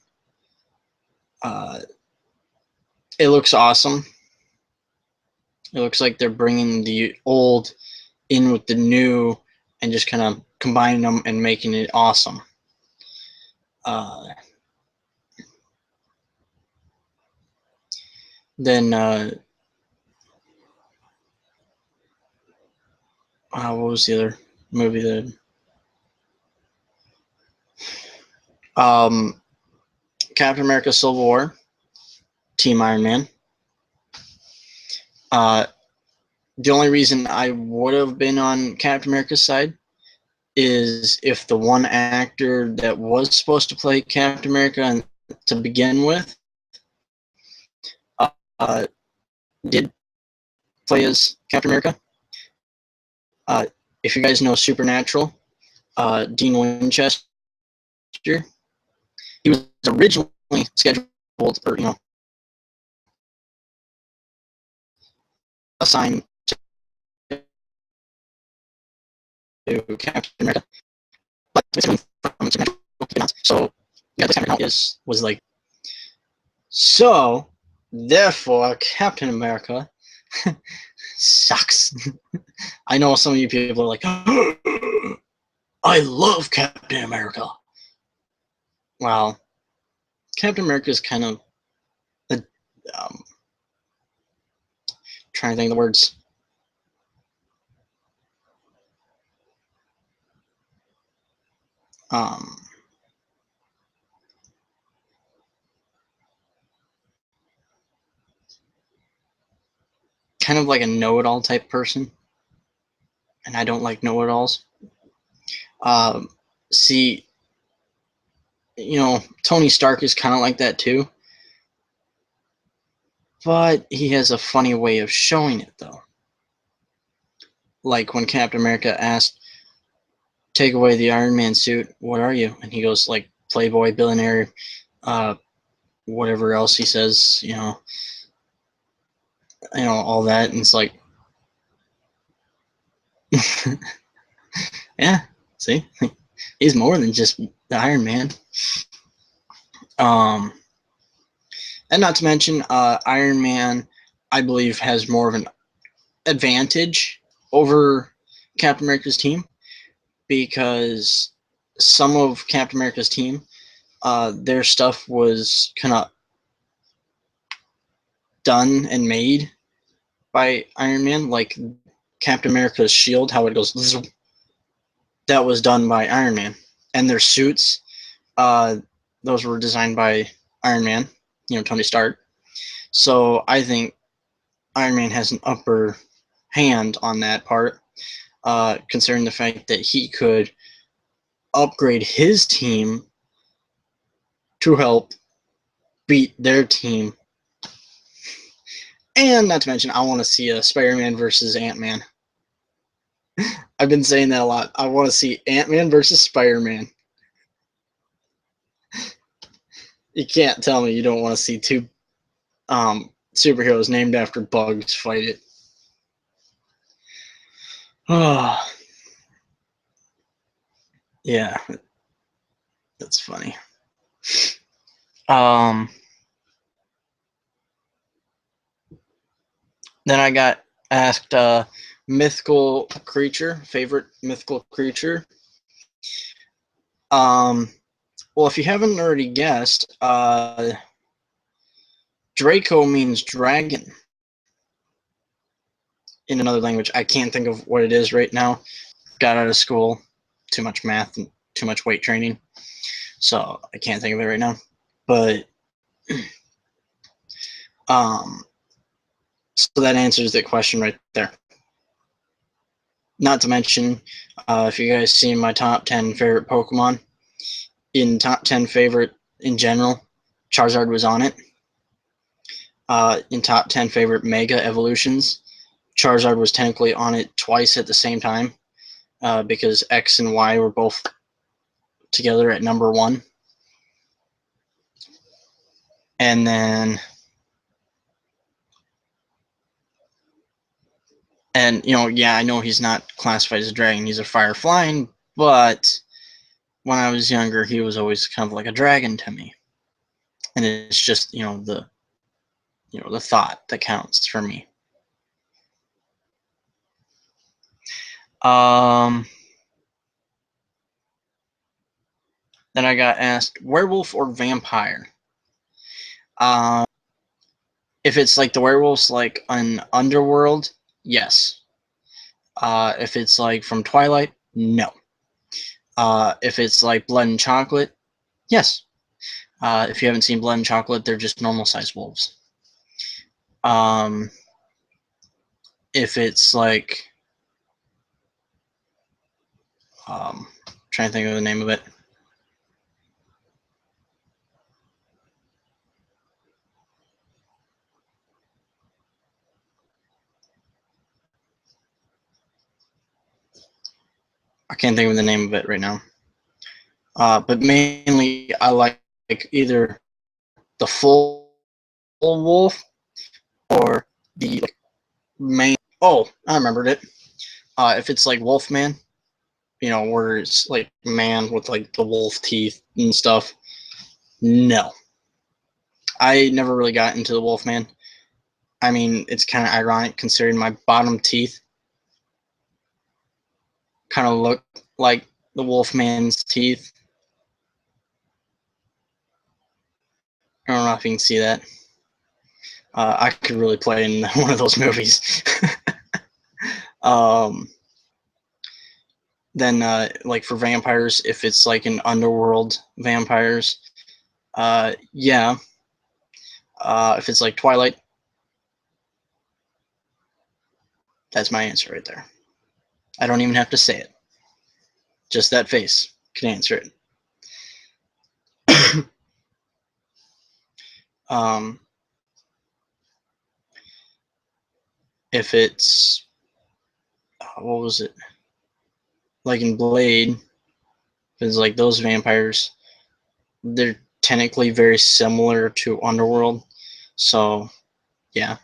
[SPEAKER 1] It looks awesome. It looks like they're bringing the old in with the new and just kind of combining them and making it awesome. Then what was the other movie that Captain America Civil War, Team Iron Man. The only reason I would have been on Captain America's side is if the one actor that was supposed to play Captain America to begin with did play as Captain America. If you guys know Supernatural, Dean Winchester, he was originally scheduled, or assigned to Captain America, but basically from Supernatural, so yeah, this Captain America was like, so therefore Captain America sucks. I know some of you people are like, I love Captain America. Well, Captain America is kind of trying to think of the words. Kind of like a know-it-all type person, and I don't like know-it-alls. See, Tony Stark is kind of like that too, but he has a funny way of showing it though. Like when Captain America asked, take away the Iron Man suit, what are you? And he goes like playboy, billionaire, whatever else he says, all that, and it's like, yeah, see, he's more than just the Iron Man. And not to mention, Iron Man, I believe, has more of an advantage over Captain America's team, because some of Captain America's team, their stuff was kind of done and made by Iron Man, like Captain America's shield, how it goes, that was done by Iron Man, and their suits, those were designed by Iron Man, Tony Stark. So I think Iron Man has an upper hand on that part, considering the fact that he could upgrade his team to help beat their team. And not to mention, I want to see a Spider-Man versus Ant-Man. I've been saying that a lot. I want to see Ant-Man versus Spider-Man. You can't tell me you don't want to see two superheroes named after bugs fight it. Oh, yeah, that's funny. Then I got asked mythical creature, favorite mythical creature. Well, if you haven't already guessed, Draco means dragon in another language. I can't think of what it is right now. Got out of school, too much math and too much weight training, so I can't think of it right now. But so that answers the question right there. Not to mention, if you guys seen my top 10 favorite Pokemon, in top 10 favorite in general, Charizard was on it. In top 10 favorite Mega Evolutions, Charizard was technically on it twice at the same time, because X and Y were both together at number 1. And then, yeah, I know he's not classified as a dragon, he's a fire flying, but when I was younger, he was always kind of like a dragon to me. And it's just, the thought that counts for me. Then I got asked, werewolf or vampire? If it's like the werewolves, like an Underworld, yes. If it's like from Twilight, no. If it's like Blood and Chocolate, yes. If you haven't seen Blood and Chocolate, they're just normal sized wolves. If it's like, trying to think of the name of it. I can't think of the name of it right now. But mainly, I like either the full wolf or the main. Oh, I remembered it. If it's like Wolfman, where it's like man with like the wolf teeth and stuff. No, I never really got into the Wolfman. I mean, it's kind of ironic considering my bottom teeth kind of look like the Wolfman's teeth. I don't know if you can see that. I could really play in one of those movies. Then, like for vampires, if it's like an Underworld vampires, yeah. If it's like Twilight, that's my answer right there. I don't even have to say it. Just that face can answer it. If it's, what was it? Like in Blade, if it's like those vampires, they're technically very similar to Underworld. So, yeah.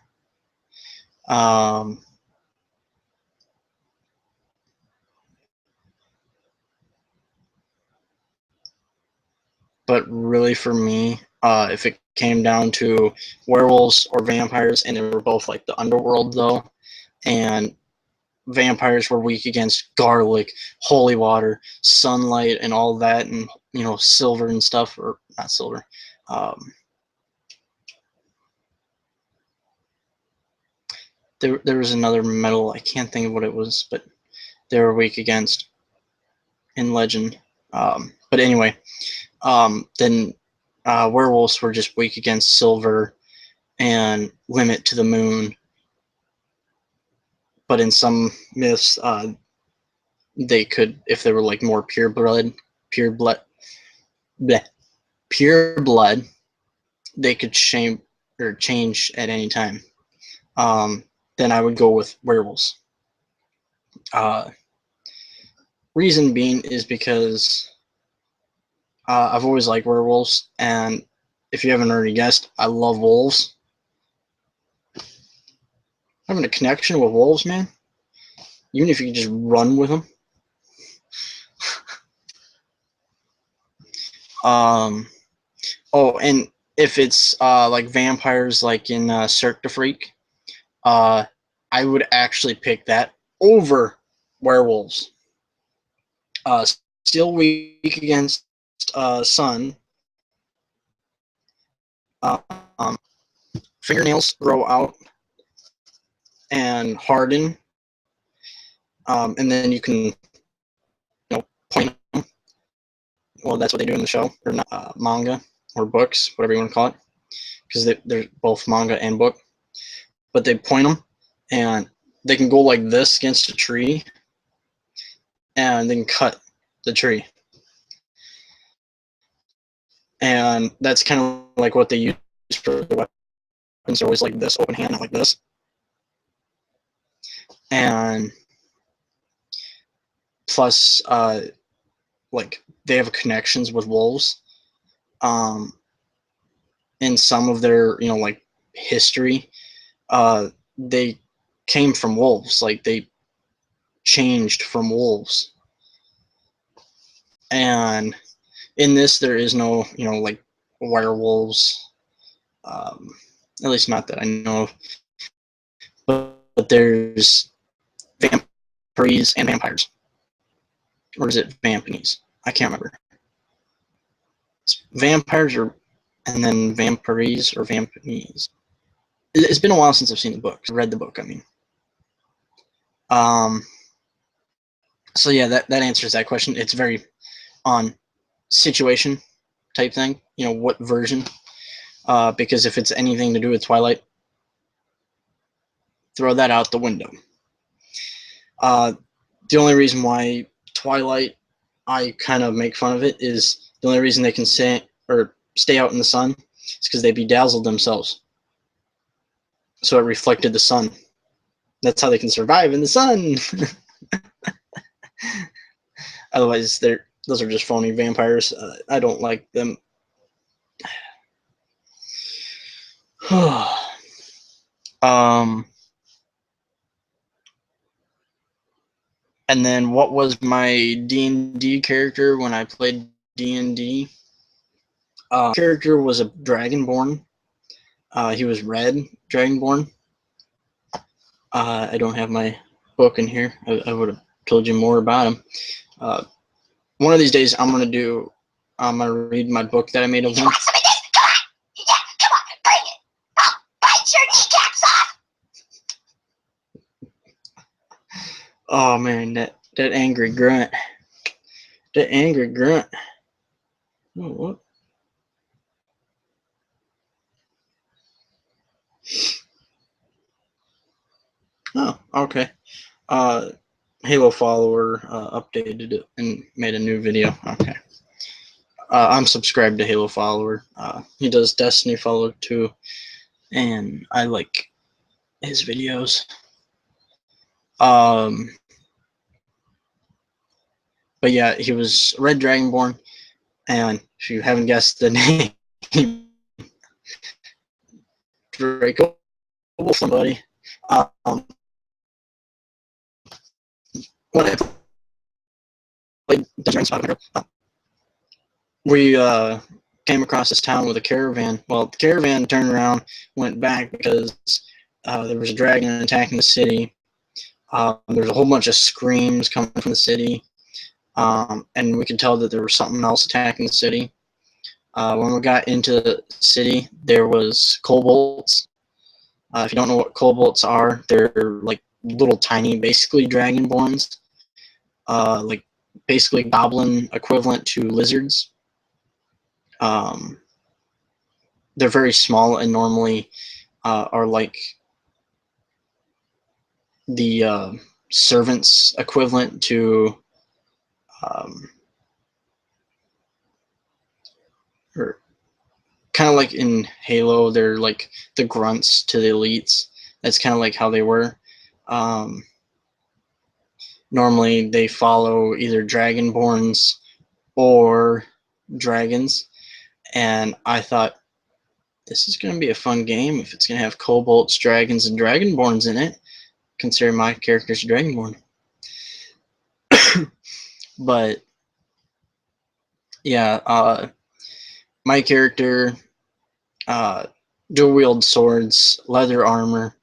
[SPEAKER 1] But really, for me, if it came down to werewolves or vampires, and they were both like the Underworld, though, and vampires were weak against garlic, holy water, sunlight, and all that, and silver and stuff, or not silver. There was another metal, I can't think of what it was, but they were weak against in Legend. But anyway, then werewolves were just weak against silver and limit to the moon. But in some myths, they could, if they were like more pure blood, bleh, pure blood, they could change at any time. Then I would go with werewolves. Reason being is because I've always liked werewolves, and if you haven't already guessed, I love wolves. Having a connection with wolves, man, even if you just run with them. Oh, and if it's like vampires, like in Cirque du Freak, I would actually pick that over werewolves. Still weak against sun. Um, Fingernails grow out and harden, and then you can, point them. Well, that's what they do in the show, or not, manga or books, whatever you want to call it, because they're both manga and book. But they point them, and they can go like this against a tree, and then cut the tree. And that's kind of like what they use for the weapons. They're always like this, open hand, not like this. And plus, like they have connections with wolves. In some of their, like history, they came from wolves. Like they changed from wolves. And in this, there is no, like werewolves. At least not that I know of. But there's vampires and vampires. Or is it vampires? I can't remember. It's vampires and then vampires or vampires. It's been a while since I've seen the book. Read the book, I mean. So yeah, that answers that question. It's very on situation type thing. What version? Because if it's anything to do with Twilight, throw that out the window. The only reason why Twilight, I kind of make fun of it, is the only reason they can stay out in the sun is because they bedazzled themselves. So it reflected the sun. That's how they can survive in the sun. Otherwise, those are just phony vampires. I don't like them. And then what was my D&D character when I played D&D? Character was a dragonborn. He was red dragonborn. I don't have my book in here. I would have told you more about him. One of these days, I'm gonna read my book that I made of him. Come on, bring it. I'll bite your kneecaps off. Oh man, that angry grunt. That angry grunt. Oh, what? Oh, okay. Halo follower updated it and made a new video. Okay. I'm subscribed to Halo follower. He does Destiny follow too, and I like his videos. But yeah, he was Red Dragonborn, and if you haven't guessed the name, Draco, somebody. When I played Dungeons and Dragons, we came across this town with a caravan. Well, the caravan turned around, went back because there was a dragon attacking the city. There's a whole bunch of screams coming from the city, and we could tell that there was something else attacking the city. When we got into the city, there was kobolds. If you don't know what kobolds are, they're like little tiny, basically dragonborns, like basically goblin equivalent to lizards. they're very small and normally are like the servants equivalent to or kind of like in Halo, they're like the grunts to the elites. That's kind of like how they were. Um, Normally, they follow either dragonborns or dragons, and I thought this is going to be a fun game if it's going to have kobolds, dragons, and dragonborns in it. Consider my character's a dragonborn. But yeah, my character dual wield swords, leather armor,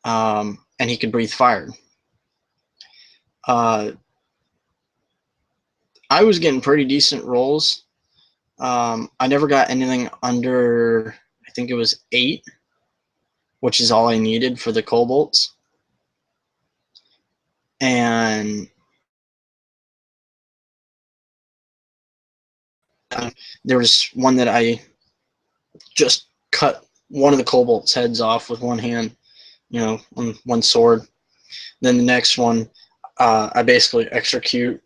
[SPEAKER 1] and he could breathe fire. I was getting pretty decent rolls. I never got anything under, I think it was 8, which is all I needed for the kobolds. And there was one that I just cut one of the kobolds' heads off with one hand, on one sword. Then the next one, I basically executioner,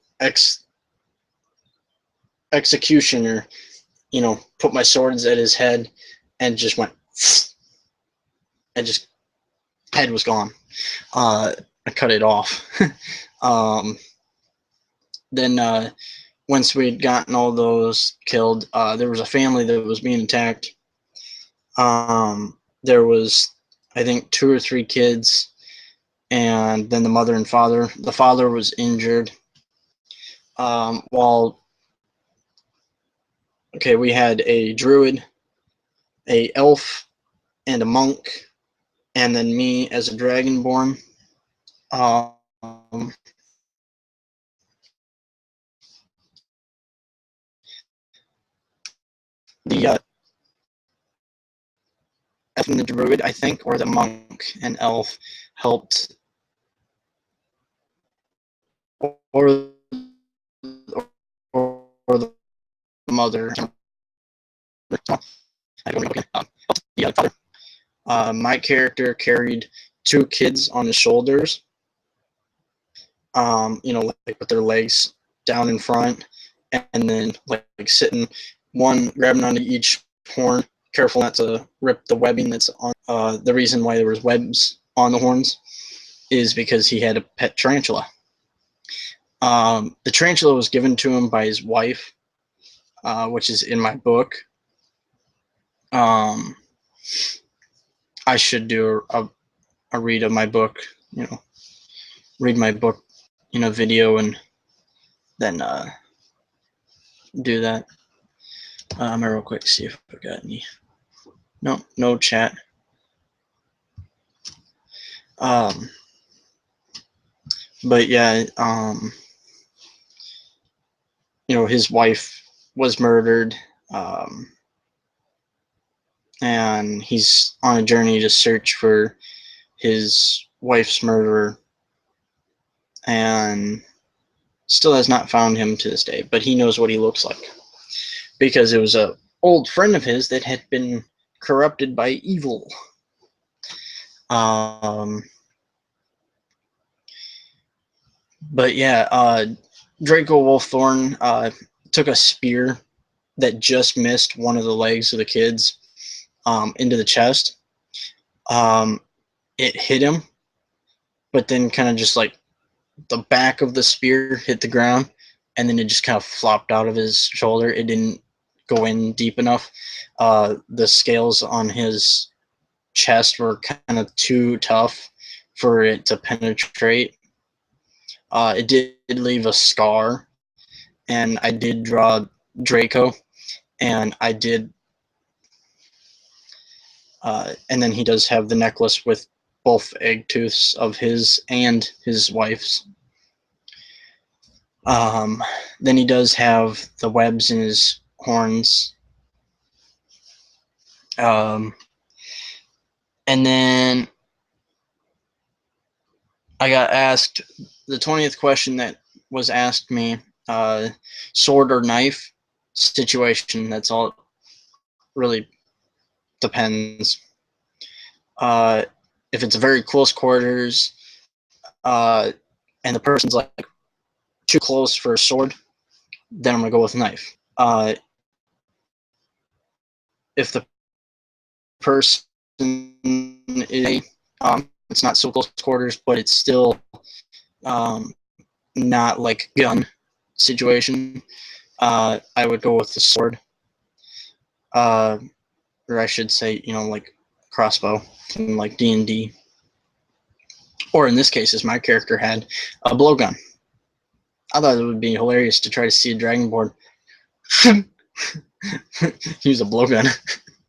[SPEAKER 1] put my swords at his head and just went, and just head was gone. I cut it off. Then once we'd gotten all those killed, there was a family that was being attacked. There was, I think, 2 or 3 kids, and then the mother and father. The father was injured. We had a druid, a elf, and a monk, and then me as a dragonborn. Um, the the druid, I think, or the monk and elf helped, or the mother. I don't know. Okay. The father. My character carried 2 kids on his shoulders. Like with their legs down in front, and then like sitting, one grabbing onto each horn, careful not to rip the webbing that's on. The reason why there was webs on the horns is because he had a pet tarantula. The tarantula was given to him by his wife, which is in my book. I should do a read of my book, read my book, video, and then do that. I'm gonna real quick see if I got any. No chat. But yeah, his wife was murdered, and he's on a journey to search for his wife's murderer, and still has not found him to this day. But he knows what he looks like because it was a old friend of his that had been corrupted by evil. But yeah, Draco Wolfthorn took a spear that just missed one of the legs of the kids into the chest. It hit him, but then kind of just like the back of the spear hit the ground, and then it just kind of flopped out of his shoulder. It didn't go in deep enough. The scales on his chest were kind of too tough for it to penetrate. It did leave a scar, and I did draw Draco, and I did, and then he does have the necklace with both egg tooths of his and his wife's. Then he does have the webs in his horns. And then I got asked the 20th question that was asked me, sword or knife situation. That's all it really depends. If it's very close quarters, and the person's like too close for a sword, then I'm gonna go with knife. If the person is it's not so close quarters, but it's still not like gun situation, I would go with the sword, or I should say, like crossbow, from like D&D, or in this case, as my character had a blowgun. I thought it would be hilarious to try to see a dragonborn use a blowgun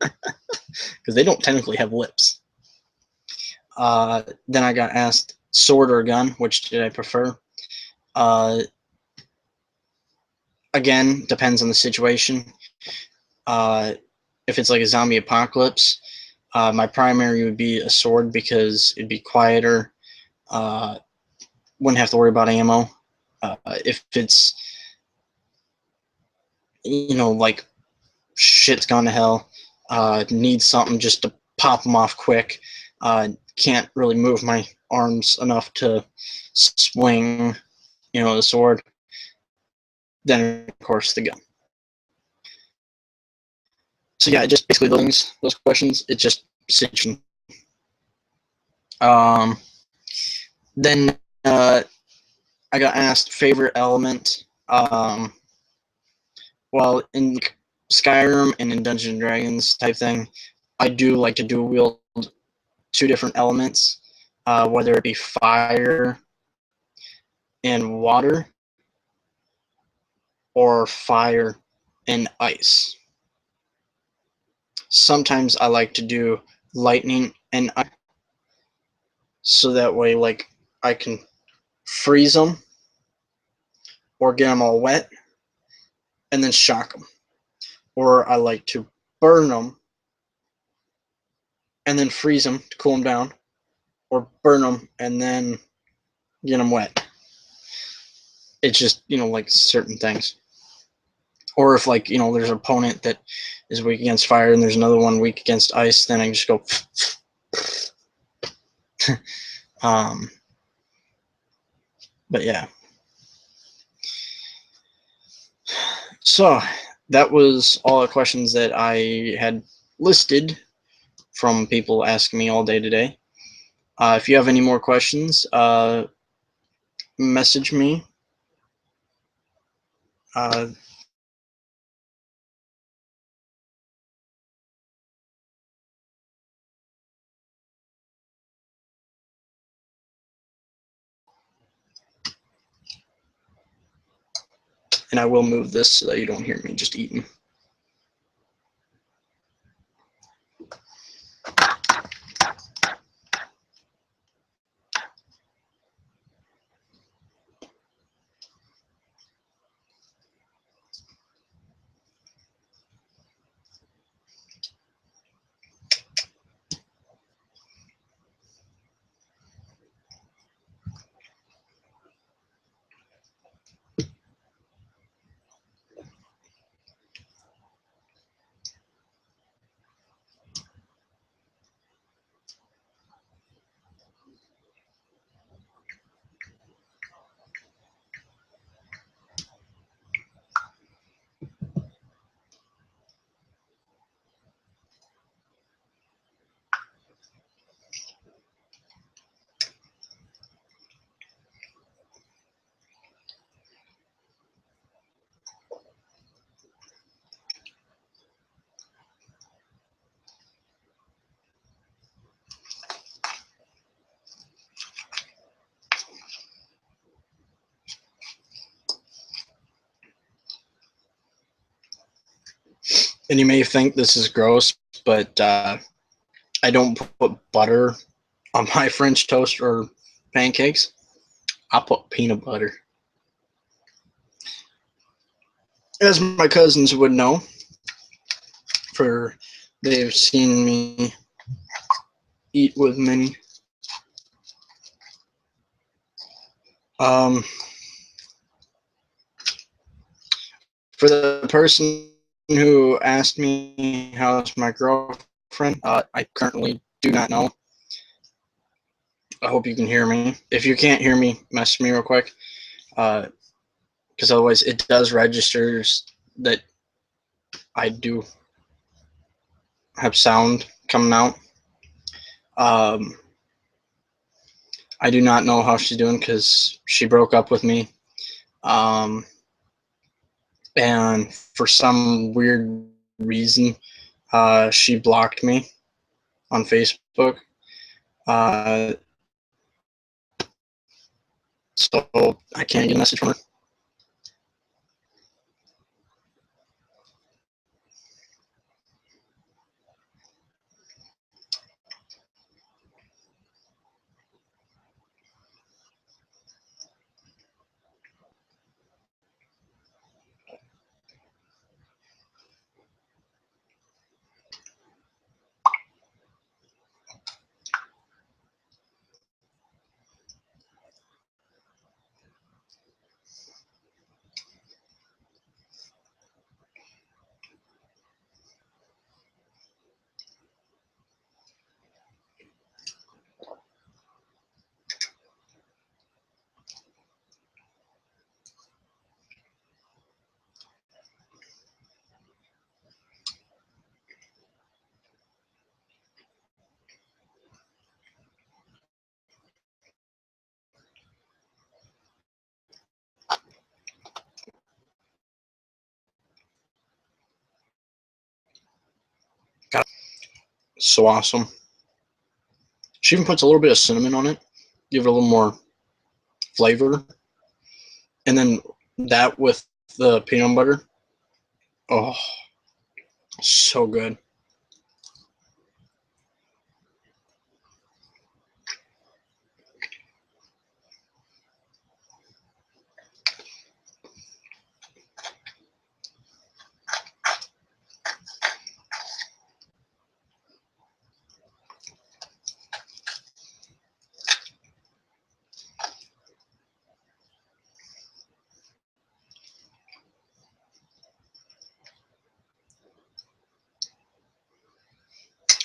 [SPEAKER 1] because they don't technically have lips. Then I got asked sword or gun, which did I prefer? Again, depends on the situation. If it's like a zombie apocalypse, my primary would be a sword because it'd be quieter. Wouldn't have to worry about ammo. If it's, like shit's gone to hell, need something just to pop them off quick, can't really move my arms enough to swing, the sword, then of course the gun. So yeah, just basically those questions. It's just situation. Then I got asked favorite element. Well, in Skyrim and in Dungeons and Dragons type thing, I do like to dual wield two different elements, whether it be fire and water or fire and ice. Sometimes I like to do lightning and ice, so that way, like, I can freeze them or get them all wet and then shock them. Or I like to burn them and then freeze them to cool them down, or burn them and then get them wet. It's just, like certain things. Or if, like, there's an opponent that is weak against fire and there's another one weak against ice, then I can just go but yeah. So that was all the questions that I had listed from people asking me all day today. If you have any more questions, message me. And I will move this so that you don't hear me just eating. And you may think this is gross, but I don't put butter on my French toast or pancakes. I put peanut butter. As my cousins would know, for they've seen me eat with many. For the person who asked me how's my girlfriend girlfriend. I currently do not know. I hope you can hear me. If you can't hear me, message me real quick. Because otherwise it does register that I do have sound coming out. I do not know how she's doing because she broke up with me. And for some weird reason, she blocked me on Facebook. So I can't get a message from her. God, so awesome. She even puts a little bit of cinnamon on it, give it a little more flavor. And then that with the peanut butter. Oh, so good.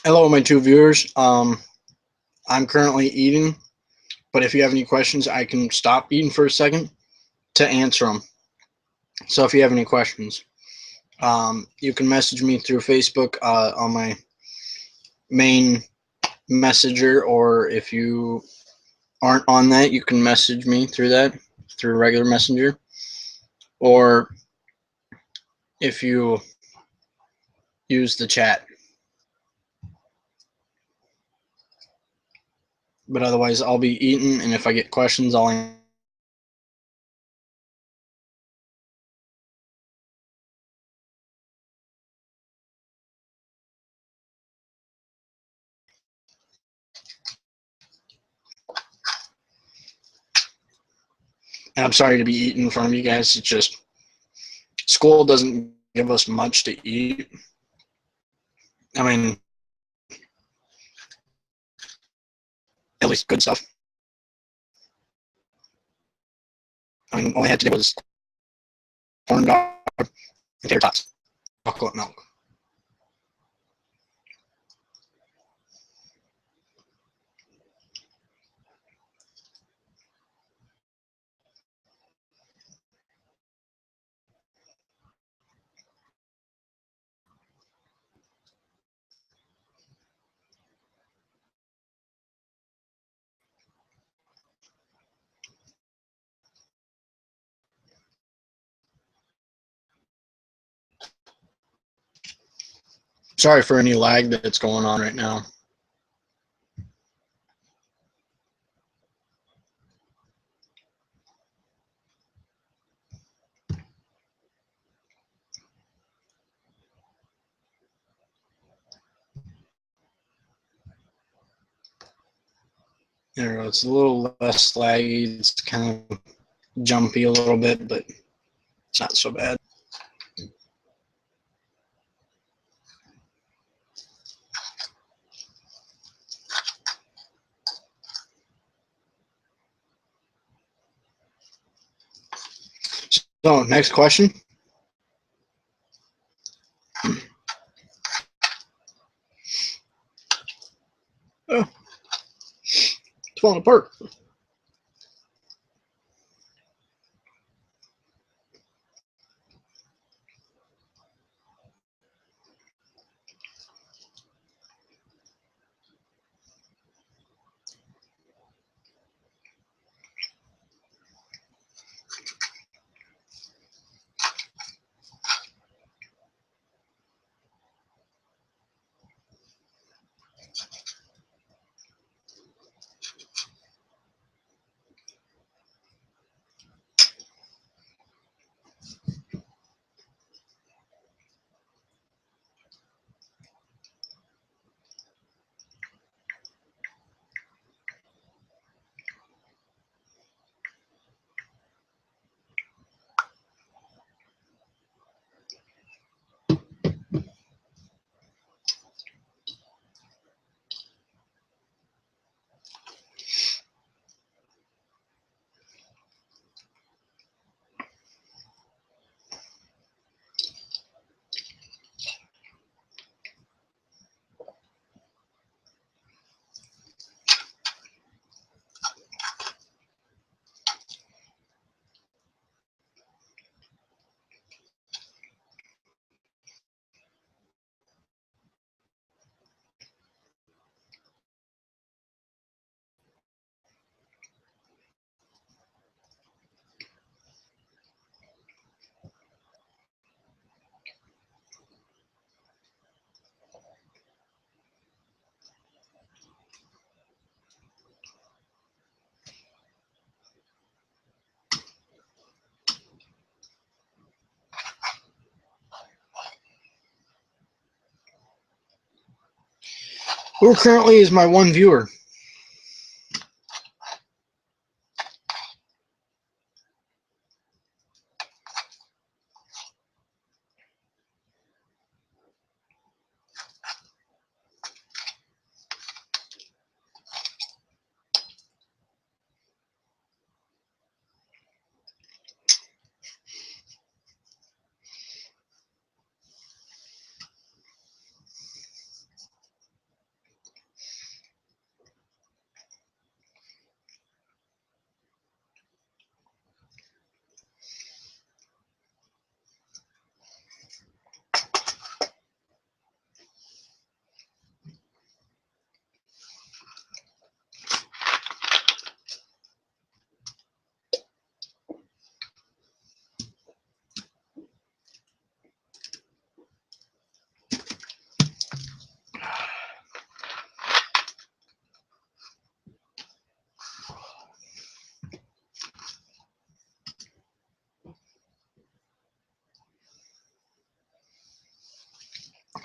[SPEAKER 1] Hello, my two viewers. I'm currently eating, but if you have any questions, I can stop eating for a second to answer them. So if you have any questions, you can message me through Facebook on my main messenger, or if you aren't on that, you can message me through that, through regular messenger, or if you use the chat. But otherwise, I'll be eating, and if I get questions, I'll answer. And I'm sorry to be eating in front of you guys. It's just school doesn't give us much to eat. I mean, at least good stuff. I mean, all I had today was corn dog and tater tots, chocolate milk. Sorry for any lag that's going on right now. There we go. It's a little less laggy. It's kind of jumpy a little bit, but it's not so bad. So, next question. falling apart. Who currently is my one viewer?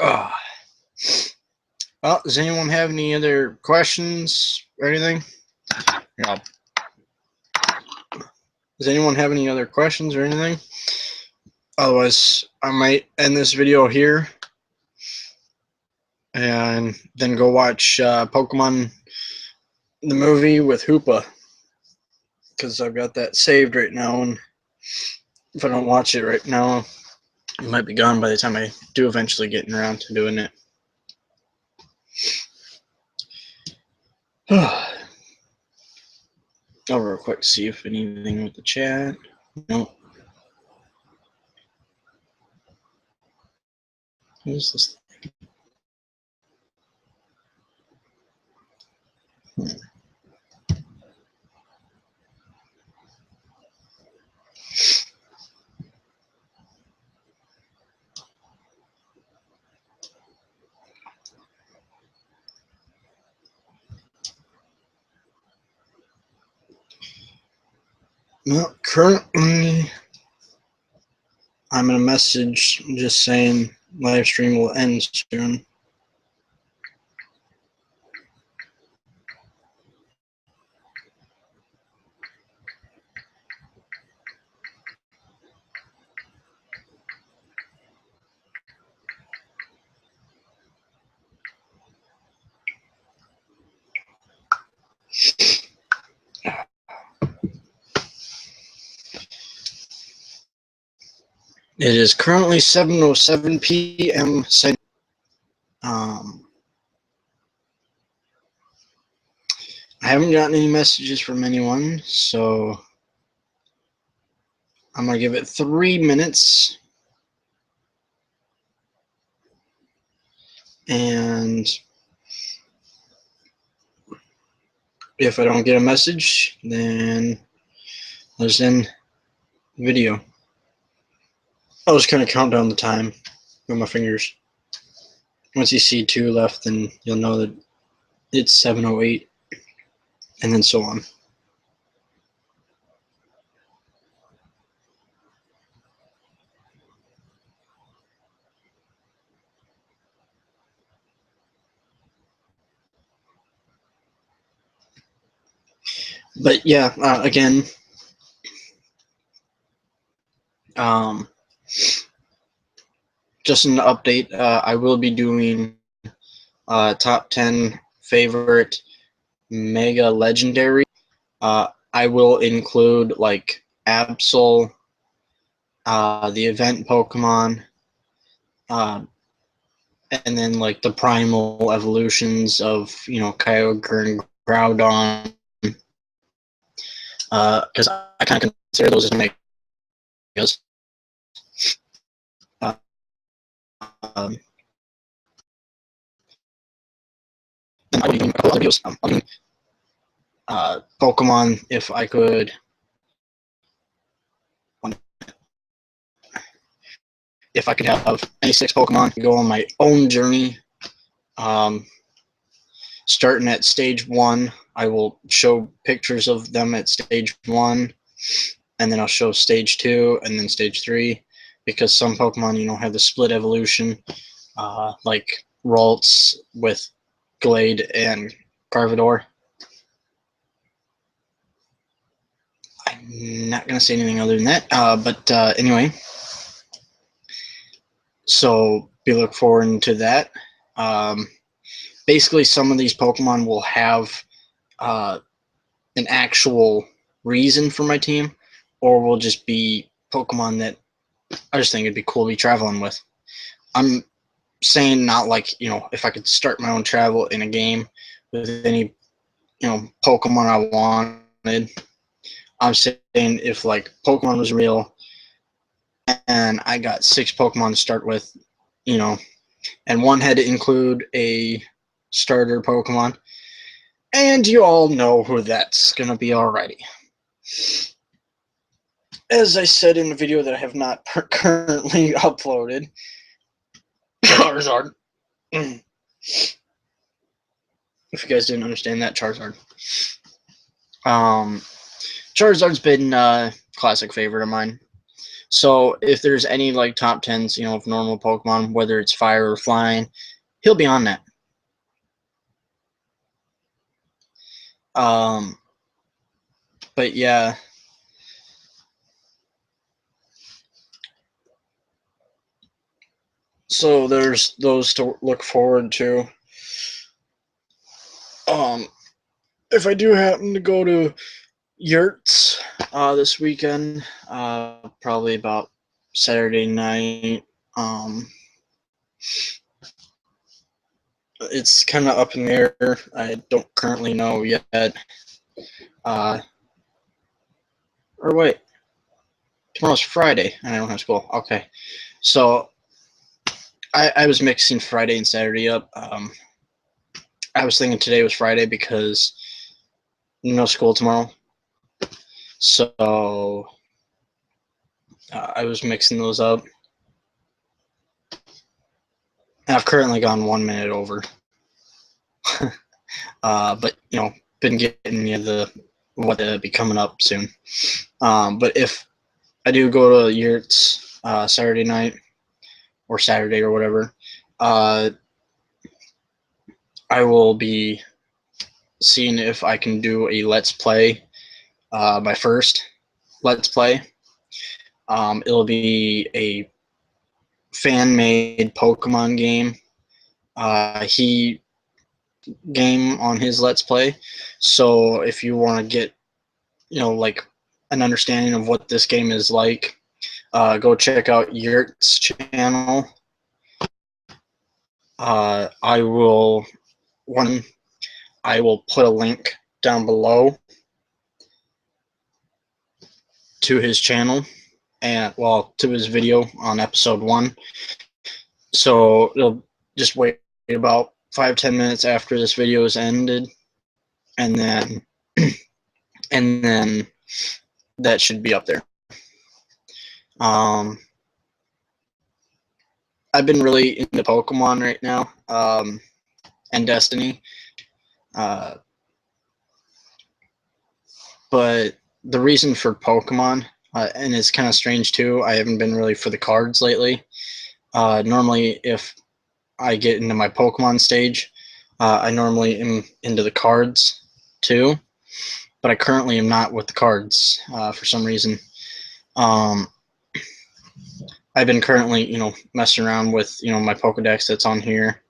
[SPEAKER 1] Oh. Well, does anyone have any other questions or anything? Yeah. Does anyone have any other questions or anything? Otherwise, I might end this video here and then go watch Pokemon the movie with Hoopa, because I've got that saved right now, and if I don't watch it right now, it might be gone by the time I do eventually get around to doing it. I'll real quick see if anything with the chat. Nope. Who's this? Well, currently, I'm in a message just saying live stream will end soon. It is currently 7:07 p.m. I I haven't gotten any messages from anyone, so I'm going to give it 3 minutes. And if I don't get a message, then I'll just end the video. I'll just kind of count down the time with my fingers. Once you see 2 left, then you'll know that it's 7:08, and then so on. But yeah, again, just an update. I will be doing top 10 favorite mega legendary. I will include like Absol, the event Pokemon, and then like the primal evolutions of Kyogre and Groudon, because I kind of consider those as megas. Um, and I would even a couple other videos. Pokemon, if I could. If I could have any 6 Pokemon, go on my own journey. Starting at stage 1, I will show pictures of them at stage 1, and then I'll show stage 2, and then stage 3, because some Pokemon, have the split evolution, like Ralts with Glade and Carvador. I'm not going to say anything other than that, but anyway, so be look forward to that. Basically, some of these Pokemon will have an actual reason for my team, or will just be Pokemon that I just think it'd be cool to be traveling with. I'm saying not like, if I could start my own travel in a game with any, Pokemon I wanted. I'm saying if like Pokemon was real and I got 6 Pokemon to start with, and one had to include a starter Pokemon, and you all know who that's going to be already. As I said in the video that I have not currently uploaded, Charizard. If you guys didn't understand that, Charizard. Charizard's been a classic favorite of mine. So if there's any like top 10s, of normal Pokemon, whether it's fire or flying, he'll be on that. But yeah. So there's those to look forward to. If I do happen to go to Yurts this weekend, probably about Saturday night. It's kind of up in the air. I don't currently know yet. Or wait, tomorrow's Friday and I don't have school. Okay, so I was mixing Friday and Saturday up. I was thinking today was Friday because no school tomorrow. So I was mixing those up. And I've currently gone 1 minute over. But been getting the what to be coming up soon. But if I do go to Yurts Saturday night or Saturday or whatever, I will be seeing if I can do a Let's Play, my first Let's Play. It'll be a fan-made Pokemon game. He game on his Let's Play. So if you want to get, like an understanding of what this game is like, go check out Yurt's channel. I will put a link down below to his channel, and well, to his video on episode 1. So it'll just wait about 5-10 minutes after this video is ended, and then that should be up there. I've been really into Pokemon right now, and Destiny, but the reason for Pokemon, and it's kind of strange too, I haven't been really for the cards lately. Normally, if I get into my Pokemon stage, I normally am into the cards too, but I currently am not with the cards for some reason. I've been currently, messing around with, my Pokedex that's on here.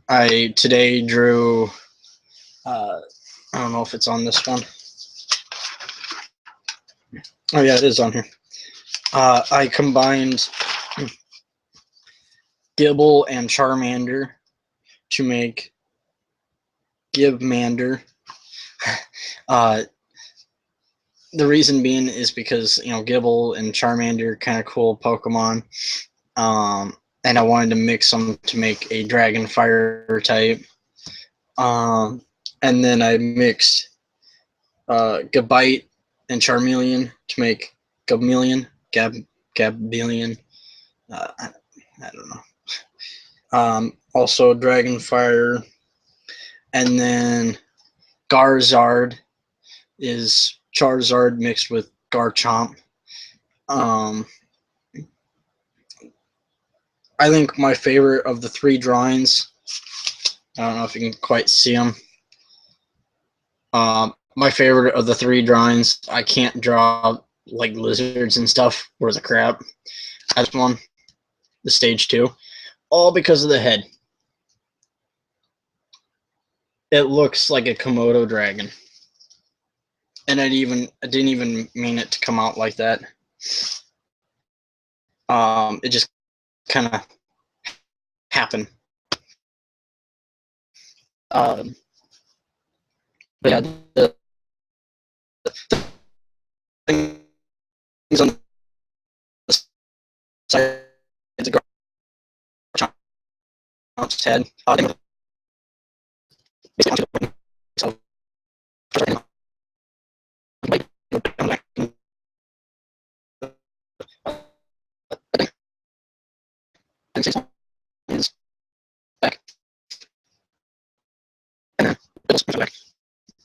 [SPEAKER 1] I today drew, I don't know if it's on this one. Oh yeah, it is on here. I combined Gibble and Charmander to make Gibmander. The reason being is because, Gibble and Charmander are kind of cool Pokemon. And I wanted to mix them to make a Dragon Fire type. And then I mixed Gabite and Charmeleon to make Gabmeleon. Gabmeleon. I don't know. Also Dragon Fire. And then Garzard is Charizard mixed with Garchomp. I think my favorite of the 3 drawings, I don't know if you can quite see them. My favorite of the 3 drawings, I can't draw like lizards and stuff worth of crap. That's one, the stage 2, all because of the head. It looks like a Komodo dragon. And I didn't even mean it to come out like that. It just kind of happened. But yeah, the things on the side of the Garchomp's head, so back, and then back.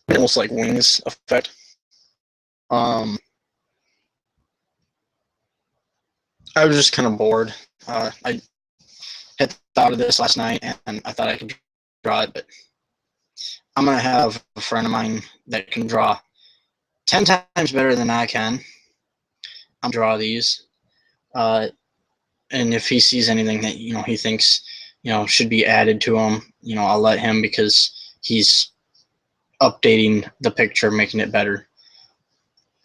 [SPEAKER 1] Almost like wings effect. I was just kind of bored. I had thought of this last night, and I thought I could draw it, but I'm gonna have a friend of mine that can draw 10 times better than I can. I'm draw these, and if he sees anything that he thinks should be added to him, I'll let him, because he's updating the picture, making it better.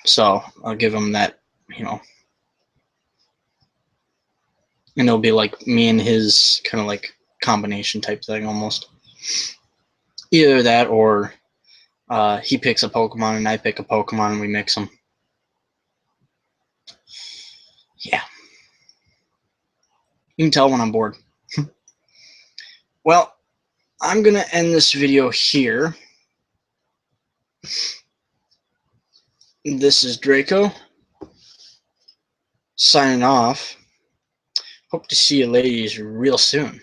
[SPEAKER 1] So I'll give him that, and it'll be like me and his kind of like combination type thing almost. Either that, or he picks a Pokemon and I pick a Pokemon and we mix them. Yeah. You can tell when I'm bored. Well, I'm going to end this video here. This is Draco, signing off. Hope to see you ladies real soon.